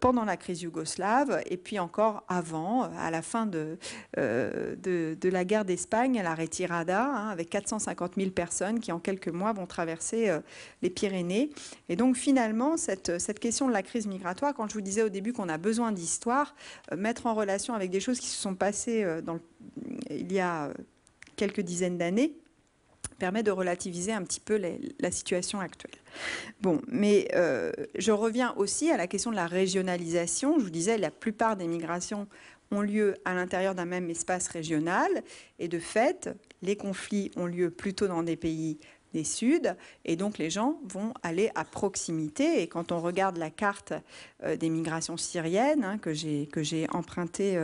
pendant la crise yougoslave, et puis encore avant, à la fin de la guerre d'Espagne, à la Retirada, hein, avec 450 000 personnes qui, en quelques mois, vont traverser les Pyrénées. Et donc, finalement, cette question de la crise migratoire, quand je vous disais au début qu'on a besoin d'histoire, mettre en relation avec des choses qui se sont passées il y a quelques dizaines d'années, permet de relativiser un petit peu la situation actuelle. Bon, mais je reviens aussi à la question de la régionalisation. Je vous disais, la plupart des migrations ont lieu à l'intérieur d'un même espace régional, et de fait, les conflits ont lieu plutôt dans des pays des Suds, et donc les gens vont aller à proximité. Et quand on regarde la carte des migrations syriennes, hein, que j'ai empruntée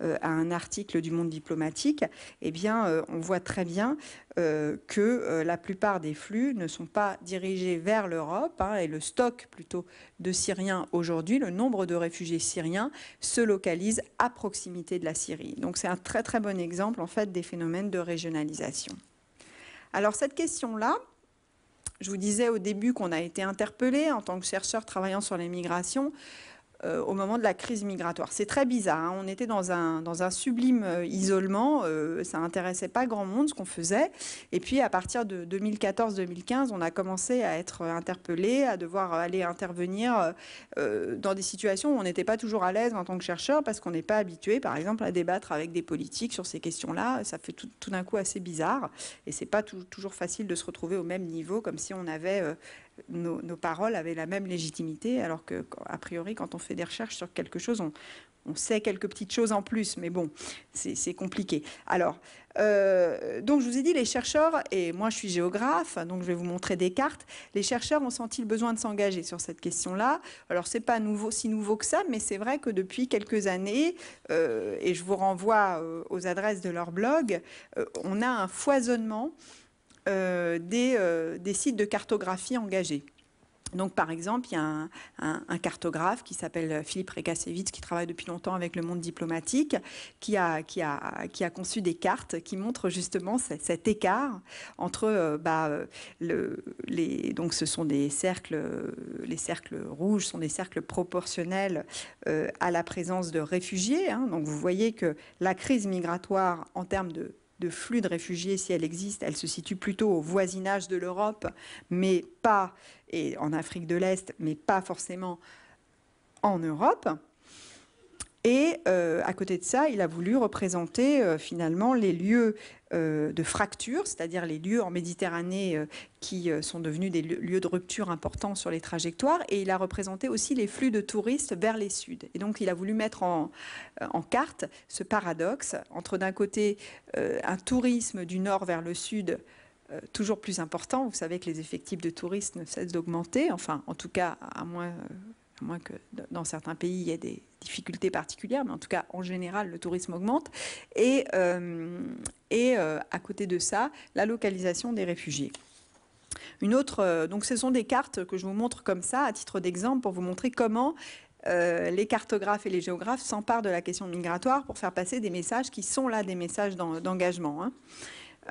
à un article du Monde diplomatique, eh bien, on voit très bien que la plupart des flux ne sont pas dirigés vers l'Europe, hein, et le stock plutôt de Syriens aujourd'hui, le nombre de réfugiés syriens se localise à proximité de la Syrie. Donc c'est un très très bon exemple en fait des phénomènes de régionalisation. Alors cette question-là, je vous disais au début qu'on a été interpellé en tant que chercheur travaillant sur les migrations. au moment de la crise migratoire. C'est très bizarre, hein. On était dans un sublime isolement, ça n'intéressait pas grand monde ce qu'on faisait. Et puis à partir de 2014-2015, on a commencé à être interpellé, à devoir aller intervenir dans des situations où on n'était pas toujours à l'aise en tant que chercheur parce qu'on n'est pas habitué, par exemple, à débattre avec des politiques sur ces questions-là. Ça fait tout d'un coup assez bizarre et c'est pas toujours facile de se retrouver au même niveau, comme si on avait nos paroles avaient la même légitimité, alors que, a priori, quand on fait des recherches sur quelque chose, on sait quelques petites choses en plus, mais bon, c'est compliqué. Alors, donc je vous ai dit, les chercheurs, et moi je suis géographe, donc je vais vous montrer des cartes, les chercheurs ont senti le besoin de s'engager sur cette question-là. Alors, c'est pas si nouveau que ça, mais c'est vrai que depuis quelques années, et je vous renvoie aux adresses de leur blog, on a un foisonnement des sites de cartographie engagés. Donc, par exemple, il y a un cartographe qui s'appelle Philippe Rekasevitz, qui travaille depuis longtemps avec le monde diplomatique, qui a conçu des cartes qui montrent justement cet écart entre donc ce sont des cercles, les cercles rouges sont des cercles proportionnels à la présence de réfugiés, hein. Donc, vous voyez que la crise migratoire en termes de flux de réfugiés, si elle existe, elle se situe plutôt au voisinage de l'Europe, mais pas, et en Afrique de l'Est, mais pas forcément en Europe. Et à côté de ça, il a voulu représenter finalement les lieux de fracture, c'est-à-dire les lieux en Méditerranée qui sont devenus des lieux de rupture importants sur les trajectoires. Et il a représenté aussi les flux de touristes vers les suds. Et donc, il a voulu mettre en carte ce paradoxe entre, d'un côté, un tourisme du nord vers le sud toujours plus important. Vous savez que les effectifs de touristes ne cessent d'augmenter, enfin, en tout cas, à moins que dans certains pays, il y ait des difficultés particulières, mais en tout cas, en général, le tourisme augmente. Et à côté de ça, la localisation des réfugiés. Donc ce sont des cartes que je vous montre comme ça, à titre d'exemple, pour vous montrer comment les cartographes et les géographes s'emparent de la question migratoire pour faire passer des messages qui sont là des messages d'engagement, hein.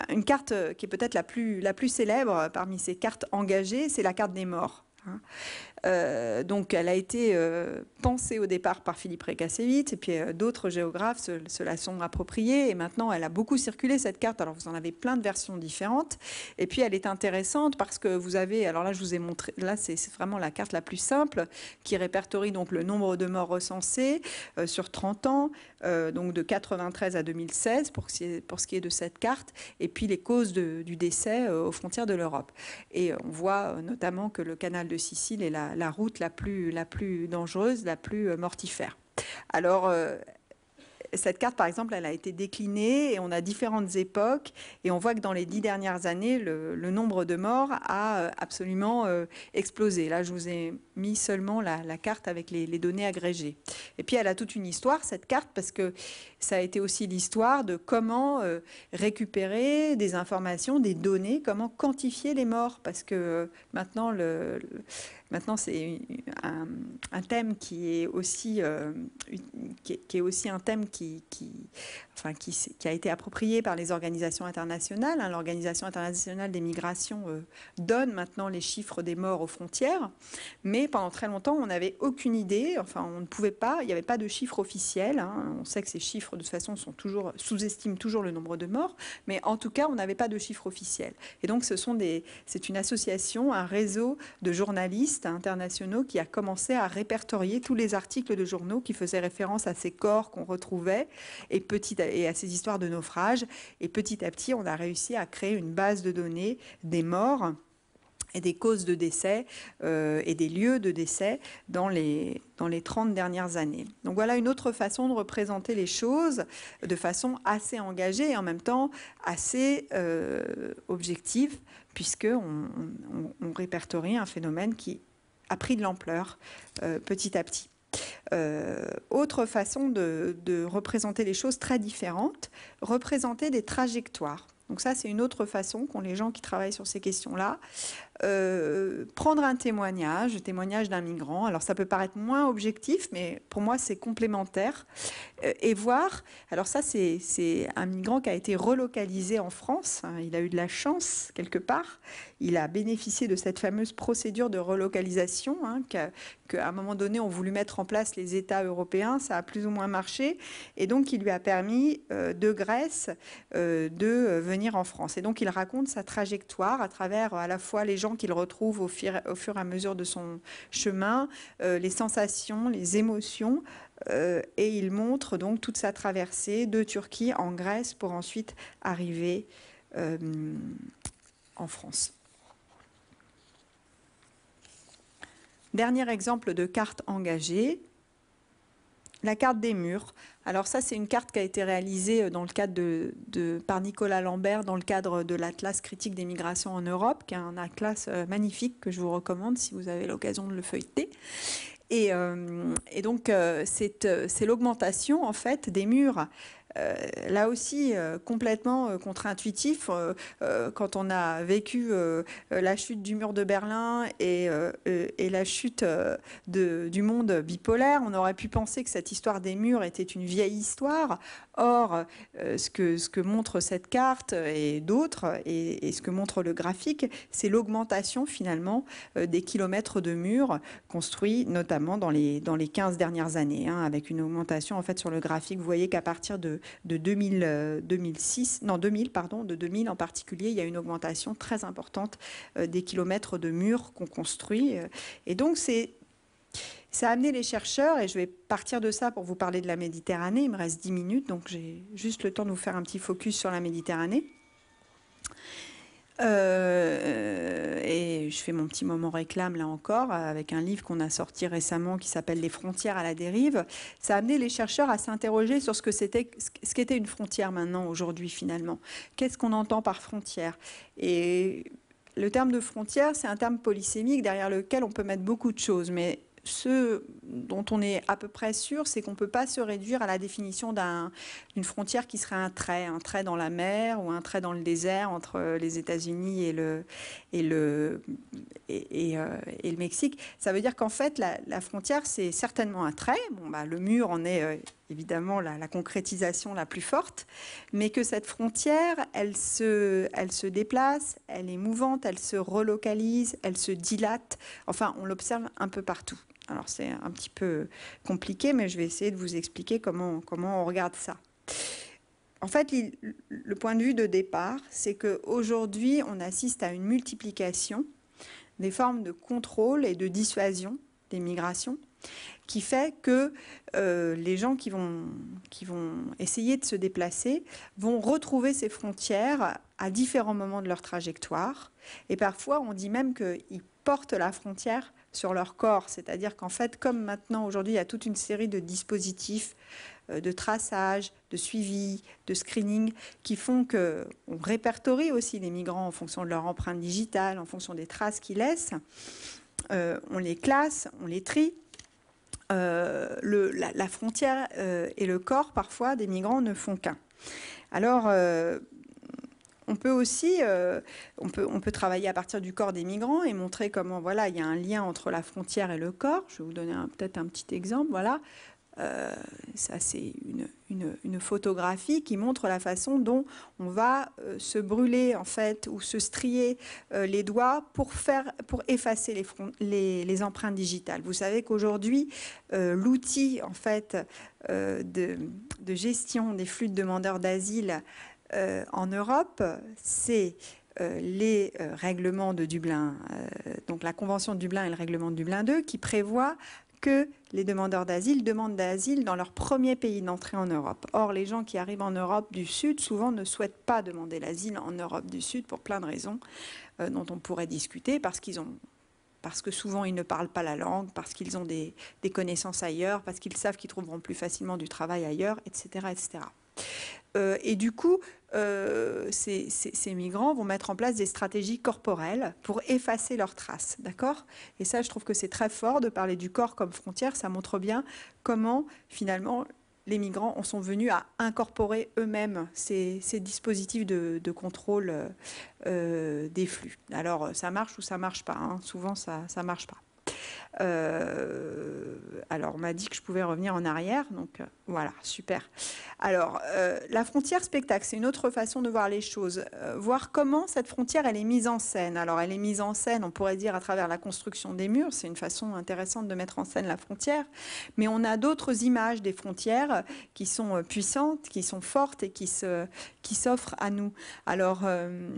Une carte qui est peut-être la plus célèbre parmi ces cartes engagées, c'est la carte des morts, hein. Donc, elle a été pensée au départ par Philippe Rekasevitz, et puis d'autres géographes se la sont appropriée. Et maintenant, elle a beaucoup circulé, cette carte. Alors, vous en avez plein de versions différentes. Et puis, elle est intéressante parce que vous avez... Alors là, je vous ai montré... Là, c'est vraiment la carte la plus simple qui répertorie donc le nombre de morts recensés sur 30 ans, donc de 93 à 2016 pour ce qui est de cette carte. Et puis, les causes du décès aux frontières de l'Europe. Et on voit notamment que le canal de Sicile est la route la plus dangereuse, la plus mortifère. Alors, cette carte, par exemple, elle a été déclinée et on a différentes époques et on voit que dans les 10 dernières années, le nombre de morts a absolument explosé. Là, je vous ai mis seulement la carte avec les données agrégées. Et puis, elle a toute une histoire, cette carte, parce que ça a été aussi l'histoire de comment récupérer des informations, des données, comment quantifier les morts, parce que maintenant, c'est un thème qui est aussi un thème qui a été approprié par les organisations internationales, hein. L'Organisation internationale des migrations donne maintenant les chiffres des morts aux frontières, mais pendant très longtemps, on n'avait aucune idée, enfin, on ne pouvait pas, il n'y avait pas de chiffres officiels, hein. On sait que ces chiffres, de toute façon, sous-estiment toujours le nombre de morts, mais en tout cas, on n'avait pas de chiffres officiels. Et donc, c'est une association, un réseau de journalistes internationaux qui a commencé à répertorier tous les articles de journaux qui faisaient référence à ces corps qu'on retrouvait et à ces histoires de naufrage. Et petit à petit, on a réussi à créer une base de données des morts et des causes de décès et des lieux de décès dans les 30 dernières années. Donc voilà une autre façon de représenter les choses de façon assez engagée et en même temps assez objective, puisqu'on répertorie un phénomène qui a pris de l'ampleur petit à petit. Autre façon de représenter les choses très différentes, représenter des trajectoires. Donc ça, c'est une autre façon qu'ont les gens qui travaillent sur ces questions-là prendre un témoignage, le témoignage d'un migrant. Alors ça peut paraître moins objectif, mais pour moi c'est complémentaire. Et voir, alors ça c'est un migrant qui a été relocalisé en France, hein, il a eu de la chance quelque part, il a bénéficié de cette fameuse procédure de relocalisation, hein, qu'à un moment donné ont voulu mettre en place les États européens, ça a plus ou moins marché, et donc il lui a permis de Grèce de venir en France. Et donc il raconte sa trajectoire à travers à la fois les gens qu'il retrouve au fur et à mesure de son chemin, les sensations, les émotions, et il montre donc toute sa traversée de Turquie en Grèce pour ensuite arriver en France. Dernier exemple de carte engagée, la carte des murs. Alors ça, c'est une carte qui a été réalisée dans le cadre par Nicolas Lambert dans le cadre de l'Atlas critique des migrations en Europe, qui est un atlas magnifique que je vous recommande si vous avez l'occasion de le feuilleter. Et donc, c'est l'augmentation en fait des murs. Là aussi, complètement contre-intuitif, quand on a vécu la chute du mur de Berlin et la chute du monde bipolaire, on aurait pu penser que cette histoire des murs était une vieille histoire. Or, ce que montre cette carte et d'autres, et ce que montre le graphique, c'est l'augmentation finalement des kilomètres de murs construits, notamment dans les 15 dernières années, hein, avec une augmentation en fait sur le graphique. Vous voyez qu'à partir de 2000 en particulier, il y a une augmentation très importante des kilomètres de murs qu'on construit. Et donc, ça a amené les chercheurs, et je vais partir de ça pour vous parler de la Méditerranée. Il me reste 10 minutes, donc j'ai juste le temps de vous faire un petit focus sur la Méditerranée. Et je fais mon petit moment réclame là encore avec un livre qu'on a sorti récemment qui s'appelle Les frontières à la dérive. Ça a amené les chercheurs à s'interroger sur ce qu'était une frontière maintenant aujourd'hui finalement. Qu'est-ce qu'on entend par frontière? Et le terme de frontière, c'est un terme polysémique derrière lequel on peut mettre beaucoup de choses, mais ce dont on est à peu près sûr, c'est qu'on ne peut pas se réduire à la définition d'une frontière qui serait un trait dans la mer ou un trait dans le désert entre les États-Unis et le Mexique. Ça veut dire qu'en fait, la frontière, c'est certainement un trait. Bon, bah, le mur en est évidemment la concrétisation la plus forte, mais que cette frontière, elle se déplace, elle est mouvante, elle se relocalise, elle se dilate. Enfin, on l'observe un peu partout. Alors, c'est un petit peu compliqué, mais je vais essayer de vous expliquer comment on regarde ça. En fait, le point de vue de départ, c'est qu'aujourd'hui, on assiste à une multiplication des formes de contrôle et de dissuasion des migrations, qui fait que les gens qui vont essayer de se déplacer vont retrouver ces frontières à différents moments de leur trajectoire. Et parfois, on dit même qu'ils portent la frontière sur leur corps. C'est-à-dire qu'en fait, comme maintenant, aujourd'hui, il y a toute une série de dispositifs de traçage, de suivi, de screening, qui font qu'on répertorie aussi les migrants en fonction de leur empreinte digitale, en fonction des traces qu'ils laissent. On les classe, on les trie. La frontière et le corps, parfois, des migrants ne font qu'un. Alors, on peut aussi on peut travailler à partir du corps des migrants et montrer comment, voilà, il y a un lien entre la frontière et le corps. Je vais vous donner peut-être un petit exemple. Voilà. Ça, c'est une photographie qui montre la façon dont on va se brûler en fait ou se strier les doigts pour effacer les empreintes digitales. Vous savez qu'aujourd'hui, l'outil en fait de gestion des flux de demandeurs d'asile en Europe, c'est les règlements de Dublin, donc la Convention de Dublin et le règlement de Dublin 2 qui prévoient que les demandeurs d'asile demandent d'asile dans leur premier pays d'entrée en Europe. Or, les gens qui arrivent en Europe du Sud, souvent ne souhaitent pas demander l'asile en Europe du Sud pour plein de raisons dont on pourrait discuter, parce que souvent ils ne parlent pas la langue, parce qu'ils ont des connaissances ailleurs, parce qu'ils savent qu'ils trouveront plus facilement du travail ailleurs, etc. etc. Et du coup, ces migrants vont mettre en place des stratégies corporelles pour effacer leurs traces, d'accord? Et ça, je trouve que c'est très fort de parler du corps comme frontière. Ça montre bien comment, finalement, les migrants en sont venus à incorporer eux-mêmes ces dispositifs de contrôle des flux. Alors, ça marche ou ça ne marche pas, hein. Souvent, ça ne marche pas. Alors, on m'a dit que je pouvais revenir en arrière, donc voilà, super. Alors, la frontière spectacle, c'est une autre façon de voir les choses. Voir comment cette frontière, elle est mise en scène. Alors, elle est mise en scène, on pourrait dire, à travers la construction des murs. C'est une façon intéressante de mettre en scène la frontière. Mais on a d'autres images des frontières qui sont puissantes, qui sont fortes et qui s'offrent à nous. Alors,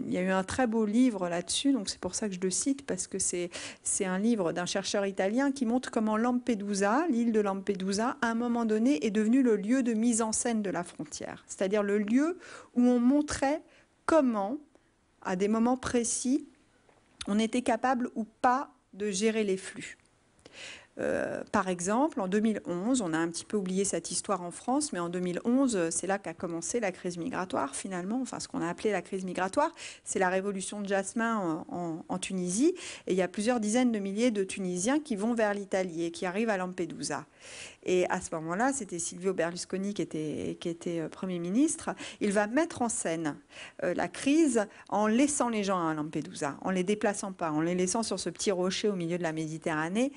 il y a eu un très beau livre là-dessus, donc c'est pour ça que je le cite, parce que c'est un livre d'un chercheur italien qui montre comment Lampedusa, l'île de Lampedusa, à un moment donné, est devenue le lieu de mise en scène de la frontière. C'est-à-dire le lieu où on montrait comment, à des moments précis, on était capable ou pas de gérer les flux. Par exemple, en 2011, on a un petit peu oublié cette histoire en France, mais en 2011, c'est là qu'a commencé la crise migratoire finalement, enfin ce qu'on a appelé la crise migratoire. C'est la révolution de Jasmin en Tunisie, et il y a plusieurs dizaines de milliers de Tunisiens qui vont vers l'Italie et qui arrivent à Lampedusa. Et à ce moment-là, c'était Silvio Berlusconi qui était Premier ministre. Il va mettre en scène la crise en laissant les gens à Lampedusa, en les déplaçant pas, en les laissant sur ce petit rocher au milieu de la Méditerranée,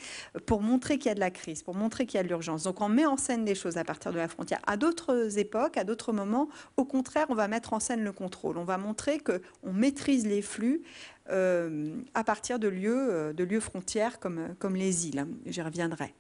pour montrer qu'il y a de la crise, pour montrer qu'il y a de l'urgence. Donc on met en scène des choses à partir de la frontière. À d'autres époques, à d'autres moments, au contraire, on va mettre en scène le contrôle. On va montrer qu'on maîtrise les flux à partir de lieux frontières comme les îles. J'y reviendrai.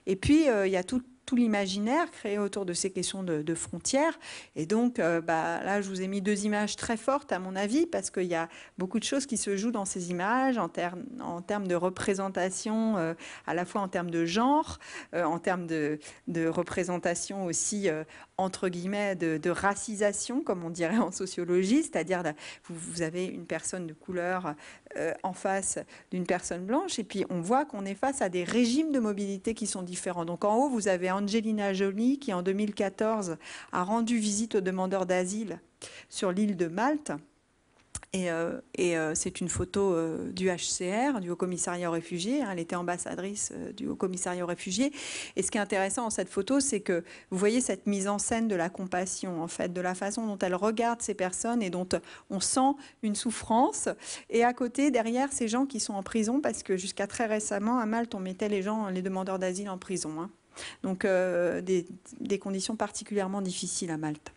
Et puis, il y a tout l'imaginaire créé autour de ces questions de frontières. Et donc, là, je vous ai mis deux images très fortes, à mon avis, parce qu'il y a beaucoup de choses qui se jouent dans ces images, en termes de représentation, à la fois en termes de genre, en termes de représentation aussi, entre guillemets, de racisation, comme on dirait en sociologie, c'est-à-dire vous avez une personne de couleur en face d'une personne blanche, et puis on voit qu'on est face à des régimes de mobilité qui sont différents. Donc en haut, vous avez Angelina Jolie qui, en 2014, a rendu visite aux demandeurs d'asile sur l'île de Malte. Et c'est une photo du HCR, du Haut-Commissariat aux réfugiés. Elle était ambassadrice du Haut-Commissariat aux réfugiés. Et ce qui est intéressant dans cette photo, c'est que vous voyez cette mise en scène de la compassion, en fait, de la façon dont elle regarde ces personnes et dont on sent une souffrance. Et à côté, derrière, ces gens qui sont en prison, parce que jusqu'à très récemment, à Malte, on mettait les demandeurs d'asile en prison, hein. Donc des conditions particulièrement difficiles à Malte,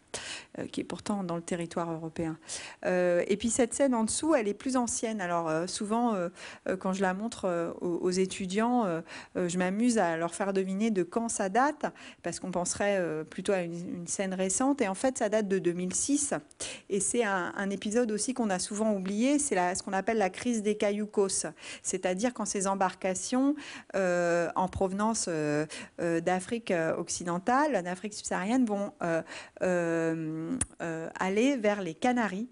qui est pourtant dans le territoire européen. Et puis cette scène en dessous, elle est plus ancienne. Alors souvent, quand je la montre aux étudiants, je m'amuse à leur faire deviner de quand ça date, parce qu'on penserait plutôt à une scène récente. Et en fait, ça date de 2006. Et c'est un épisode aussi qu'on a souvent oublié, c'est ce qu'on appelle la crise des Cayucos. C'est-à-dire quand ces embarcations en provenance d'Afrique occidentale, d'Afrique subsaharienne, vont aller vers les Canaries.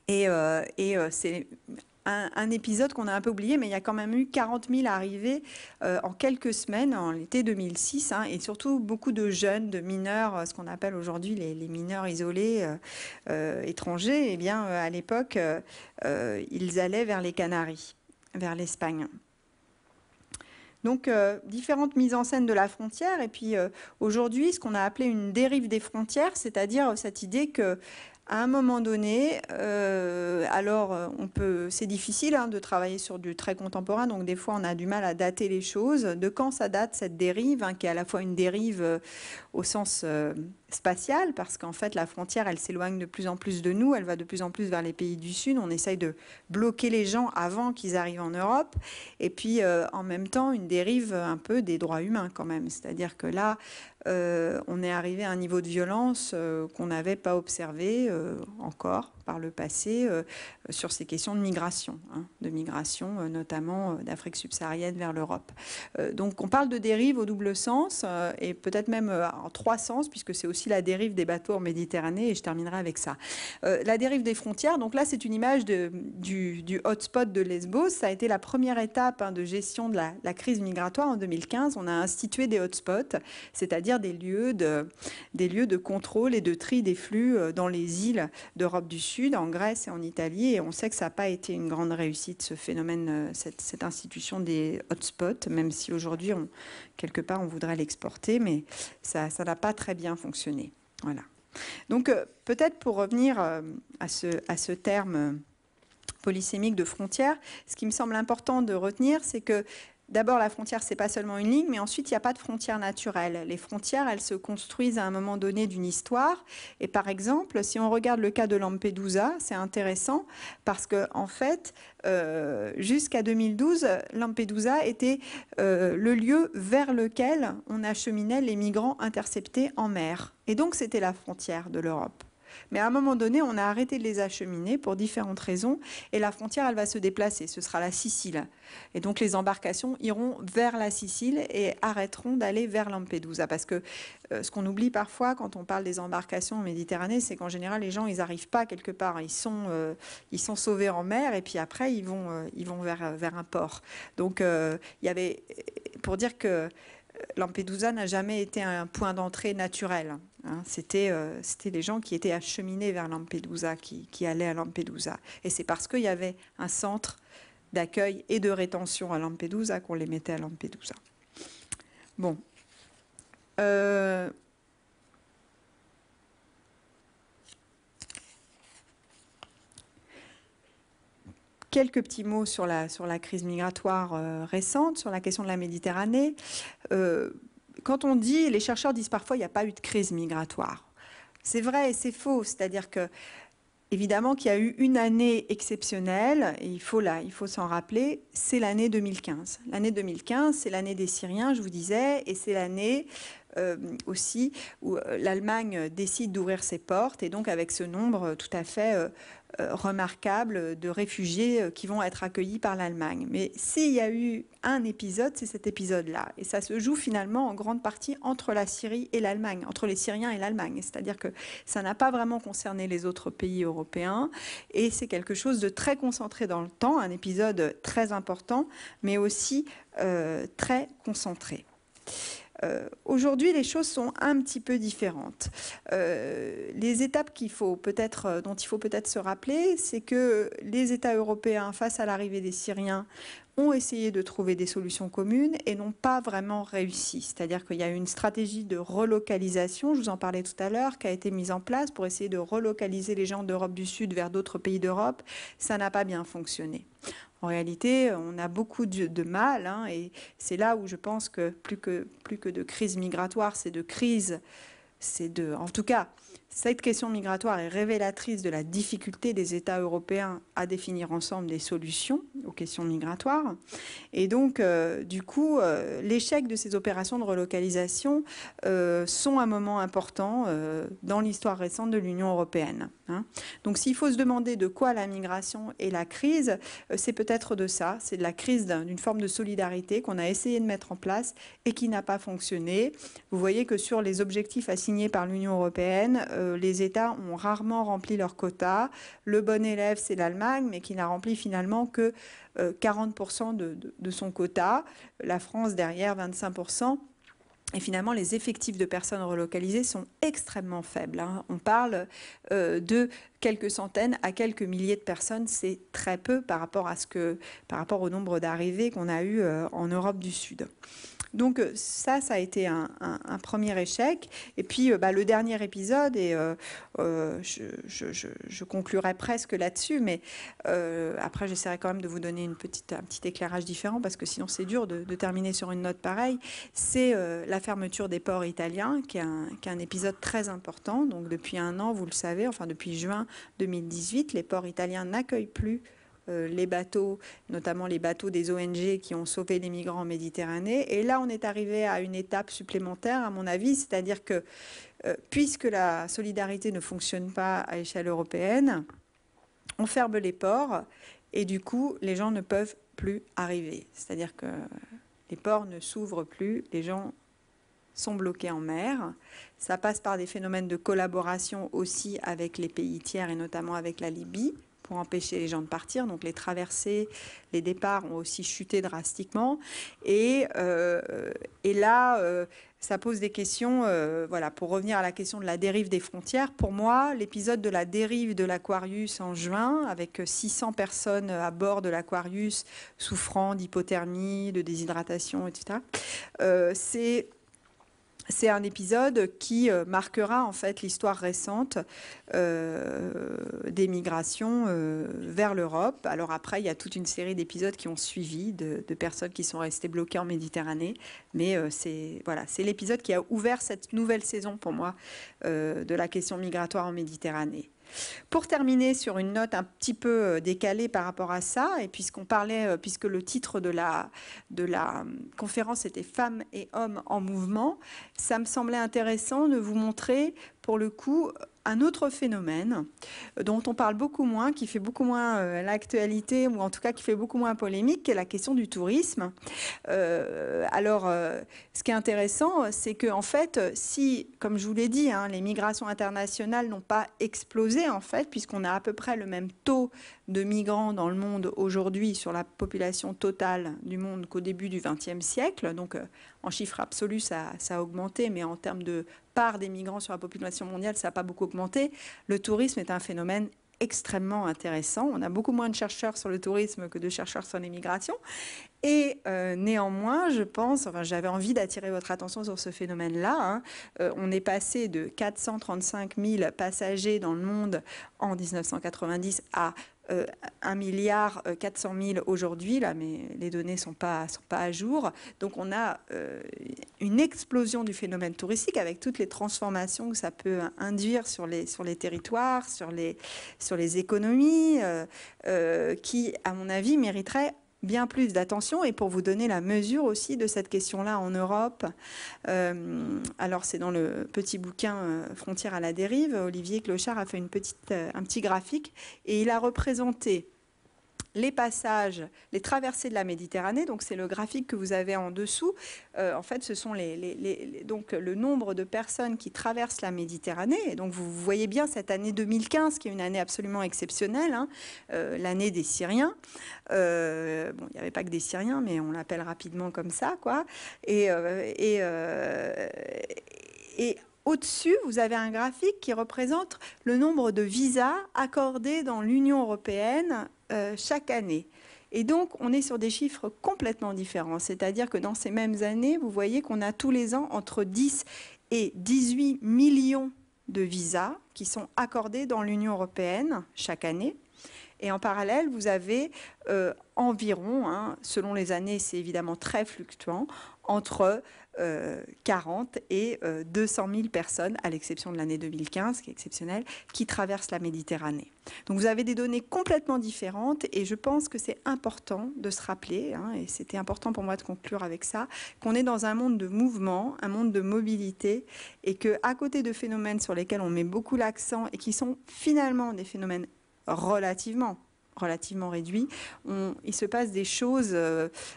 Et c'est un épisode qu'on a un peu oublié, mais il y a quand même eu 40 000 arrivées en quelques semaines, en l'été 2006, hein, et surtout beaucoup de jeunes, de mineurs, ce qu'on appelle aujourd'hui les mineurs isolés étrangers. Eh bien, à l'époque, ils allaient vers les Canaries, vers l'Espagne. Donc, différentes mises en scène de la frontière. Et puis, aujourd'hui, ce qu'on a appelé une dérive des frontières, c'est-à-dire cette idée que à un moment donné, c'est difficile hein, de travailler sur du très contemporain, donc des fois on a du mal à dater les choses. De quand ça date cette dérive, hein, qui est à la fois une dérive au sens spatial, parce qu'en fait la frontière, elle s'éloigne de plus en plus de nous, elle va de plus en plus vers les pays du Sud, on essaye de bloquer les gens avant qu'ils arrivent en Europe, et puis en même temps une dérive un peu des droits humains quand même, c'est-à-dire que là, on est arrivé à un niveau de violence qu'on n'avait pas observé encore par le passé sur ces questions de migration, hein, notamment d'Afrique subsaharienne vers l'Europe. Donc on parle de dérive au double sens et peut-être même en trois sens, puisque c'est aussi la dérive des bateaux en Méditerranée, et je terminerai avec ça. La dérive des frontières, donc là c'est une image du hotspot de Lesbos. Ça a été la première étape hein, de gestion de la crise migratoire en 2015. On a institué des hotspots, c'est-à-dire des lieux de contrôle et de tri des flux dans les îles d'Europe du Sud Sud, en Grèce et en Italie, et on sait que ça n'a pas été une grande réussite, ce phénomène, cette institution des hotspots, même si aujourd'hui, quelque part, on voudrait l'exporter, mais ça n'a pas très bien fonctionné. Voilà. Donc, peut-être pour revenir à ce terme polysémique de frontière, ce qui me semble important de retenir, c'est que d'abord, la frontière, ce n'est pas seulement une ligne, mais ensuite, il n'y a pas de frontière naturelle. Les frontières, elles se construisent à un moment donné d'une histoire. Et par exemple, si on regarde le cas de Lampedusa, c'est intéressant parce que, en fait, jusqu'à 2012, Lampedusa était le lieu vers lequel on acheminait les migrants interceptés en mer. Et donc, c'était la frontière de l'Europe. Mais à un moment donné, on a arrêté de les acheminer pour différentes raisons et la frontière, elle va se déplacer. Ce sera la Sicile. Et donc, les embarcations iront vers la Sicile et arrêteront d'aller vers Lampedusa. Parce que ce qu'on oublie parfois quand on parle des embarcations en Méditerranée, c'est qu'en général, les gens, ils n'arrivent pas quelque part. Ils sont sauvés en mer et puis après, ils vont vers un port. Donc, il y avait, pour dire que Lampedusa n'a jamais été un point d'entrée naturel. Hein. C'était les gens qui étaient acheminés vers Lampedusa, qui allaient à Lampedusa. Et c'est parce qu'il y avait un centre d'accueil et de rétention à Lampedusa qu'on les mettait à Lampedusa. Bon. Quelques petits mots sur la crise migratoire récente, sur la question de la Méditerranée. Quand on dit, les chercheurs disent parfois il n'y a pas eu de crise migratoire. C'est vrai et c'est faux, c'est-à-dire que évidemment qu'il y a eu une année exceptionnelle, et il faut s'en rappeler, c'est l'année 2015. L'année 2015, c'est l'année des Syriens, je vous disais, et c'est l'année aussi où l'Allemagne décide d'ouvrir ses portes, et donc avec ce nombre tout à fait remarquable de réfugiés qui vont être accueillis par l'Allemagne. Mais s'il y a eu un épisode, c'est cet épisode-là. Et ça se joue finalement en grande partie entre la Syrie et l'Allemagne, entre les Syriens et l'Allemagne. C'est-à-dire que ça n'a pas vraiment concerné les autres pays européens. Et c'est quelque chose de très concentré dans le temps, un épisode très important, mais aussi très concentré. Aujourd'hui, les choses sont un petit peu différentes. Les étapes dont il faut peut-être se rappeler, c'est que les États européens, face à l'arrivée des Syriens, ont essayé de trouver des solutions communes et n'ont pas vraiment réussi. C'est-à-dire qu'il y a eu une stratégie de relocalisation, je vous en parlais tout à l'heure, qui a été mise en place pour essayer de relocaliser les gens d'Europe du Sud vers d'autres pays d'Europe. Ça n'a pas bien fonctionné. En réalité, on a beaucoup de mal, hein, et c'est là où je pense que plus que de crise migratoire, c'est de crise, en tout cas, cette question migratoire est révélatrice de la difficulté des États européens à définir ensemble des solutions aux questions migratoires. Et donc, du coup, l'échec de ces opérations de relocalisation sont un moment important dans l'histoire récente de l'Union européenne. Hein. Donc, s'il faut se demander de quoi la migration et la crise, c'est peut-être de ça. C'est de la crise d'une forme de solidarité qu'on a essayé de mettre en place et qui n'a pas fonctionné. Vous voyez que sur les objectifs assignés par l'Union européenne, les États ont rarement rempli leurs quotas. Le bon élève, c'est l'Allemagne, mais qui n'a rempli finalement que 40% de son quota. La France, derrière, 25%. Et finalement, les effectifs de personnes relocalisées sont extrêmement faibles. Hein. On parle de quelques centaines à quelques milliers de personnes. C'est très peu par rapport au nombre d'arrivées qu'on a eu en Europe du Sud. Donc ça a été un premier échec. Et puis le dernier épisode, et je conclurai presque là-dessus, mais après j'essaierai quand même de vous donner un petit éclairage différent, parce que sinon c'est dur de terminer sur une note pareille, c'est la fermeture des ports italiens, qui est un épisode très important. Donc depuis un an, vous le savez, enfin depuis juin 2018, les ports italiens n'accueillent plus les bateaux, notamment les bateaux des ONG qui ont sauvé les migrants en Méditerranée. Et là, on est arrivé à une étape supplémentaire, à mon avis, c'est-à-dire que puisque la solidarité ne fonctionne pas à l'échelle européenne, on ferme les ports et du coup, les gens ne peuvent plus arriver. C'est-à-dire que les ports ne s'ouvrent plus, les gens sont bloqués en mer. Ça passe par des phénomènes de collaboration aussi avec les pays tiers et notamment avec la Libye, pour empêcher les gens de partir. Donc les traversées, les départs ont aussi chuté drastiquement. Et là, ça pose des questions. Voilà, pour revenir à la question de la dérive des frontières, pour moi, l'épisode de la dérive de l'Aquarius en juin, avec 600 personnes à bord de l'Aquarius souffrant d'hypothermie, de déshydratation, etc., c'est un épisode qui marquera en fait l'histoire récente des migrations vers l'Europe. Alors après, il y a toute une série d'épisodes qui ont suivi de personnes qui sont restées bloquées en Méditerranée. Mais c'est l'épisode qui a ouvert cette nouvelle saison pour moi de la question migratoire en Méditerranée. Pour terminer sur une note un petit peu décalée par rapport à ça, et puisque le titre de la conférence était Femmes et hommes en mouvement, ça me semblait intéressant de vous montrer pour le coup un autre phénomène dont on parle beaucoup moins, qui fait beaucoup moins l'actualité, ou en tout cas qui fait beaucoup moins polémique, qui est la question du tourisme. Ce qui est intéressant, c'est qu'en fait, si, comme je vous l'ai dit, les migrations internationales n'ont pas explosé, en fait, puisqu'on a à peu près le même taux de migrants dans le monde aujourd'hui sur la population totale du monde qu'au début du XXe siècle. Donc, en chiffres absolus, ça a augmenté, mais en termes de part des migrants sur la population mondiale, ça n'a pas beaucoup augmenté. Le tourisme est un phénomène extrêmement intéressant. On a beaucoup moins de chercheurs sur le tourisme que de chercheurs sur les migrations. Et néanmoins, je pense, j'avais envie d'attirer votre attention sur ce phénomène-là. On est passé de 435 000 passagers dans le monde en 1990 à 1 milliard 400 000 aujourd'hui, là, mais les données ne sont pas à jour. Donc on a une explosion du phénomène touristique avec toutes les transformations que ça peut induire sur les territoires, sur les économies, qui, à mon avis, mériteraient bien plus d'attention. Et pour vous donner la mesure aussi de cette question-là en Europe, alors c'est dans le petit bouquin Frontières à la dérive, Olivier Clochard a fait un petit graphique et il a représenté les passages, les traversées de la Méditerranée. Donc c'est le graphique que vous avez en dessous. En fait, ce sont donc le nombre de personnes qui traversent la Méditerranée. Et donc vous voyez bien cette année 2015, qui est une année absolument exceptionnelle, l'année des Syriens. Bon, il n'y avait pas que des Syriens, mais on l'appelle rapidement comme ça, quoi. Et au-dessus, vous avez un graphique qui représente le nombre de visas accordés dans l'Union européenne chaque année. Et donc, on est sur des chiffres complètement différents. C'est-à-dire que dans ces mêmes années, vous voyez qu'on a tous les ans entre 10 et 18 millions de visas qui sont accordés dans l'Union européenne chaque année. Et en parallèle, vous avez environ, selon les années, c'est évidemment très fluctuant, entre 40 et 200 000 personnes, à l'exception de l'année 2015, qui est exceptionnelle, qui traversent la Méditerranée. Donc vous avez des données complètement différentes et je pense que c'est important de se rappeler, et c'était important pour moi de conclure avec ça, qu'on est dans un monde de mouvement, un monde de mobilité, et qu'à côté de phénomènes sur lesquels on met beaucoup l'accent et qui sont finalement des phénomènes relativement réduits, il se passe des choses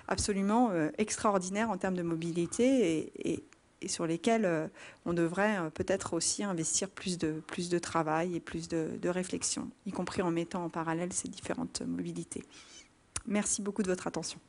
absolument extraordinaires en termes de mobilité et sur lesquelles on devrait peut-être aussi investir plus de travail et plus de réflexion, y compris en mettant en parallèle ces différentes mobilités. Merci beaucoup de votre attention.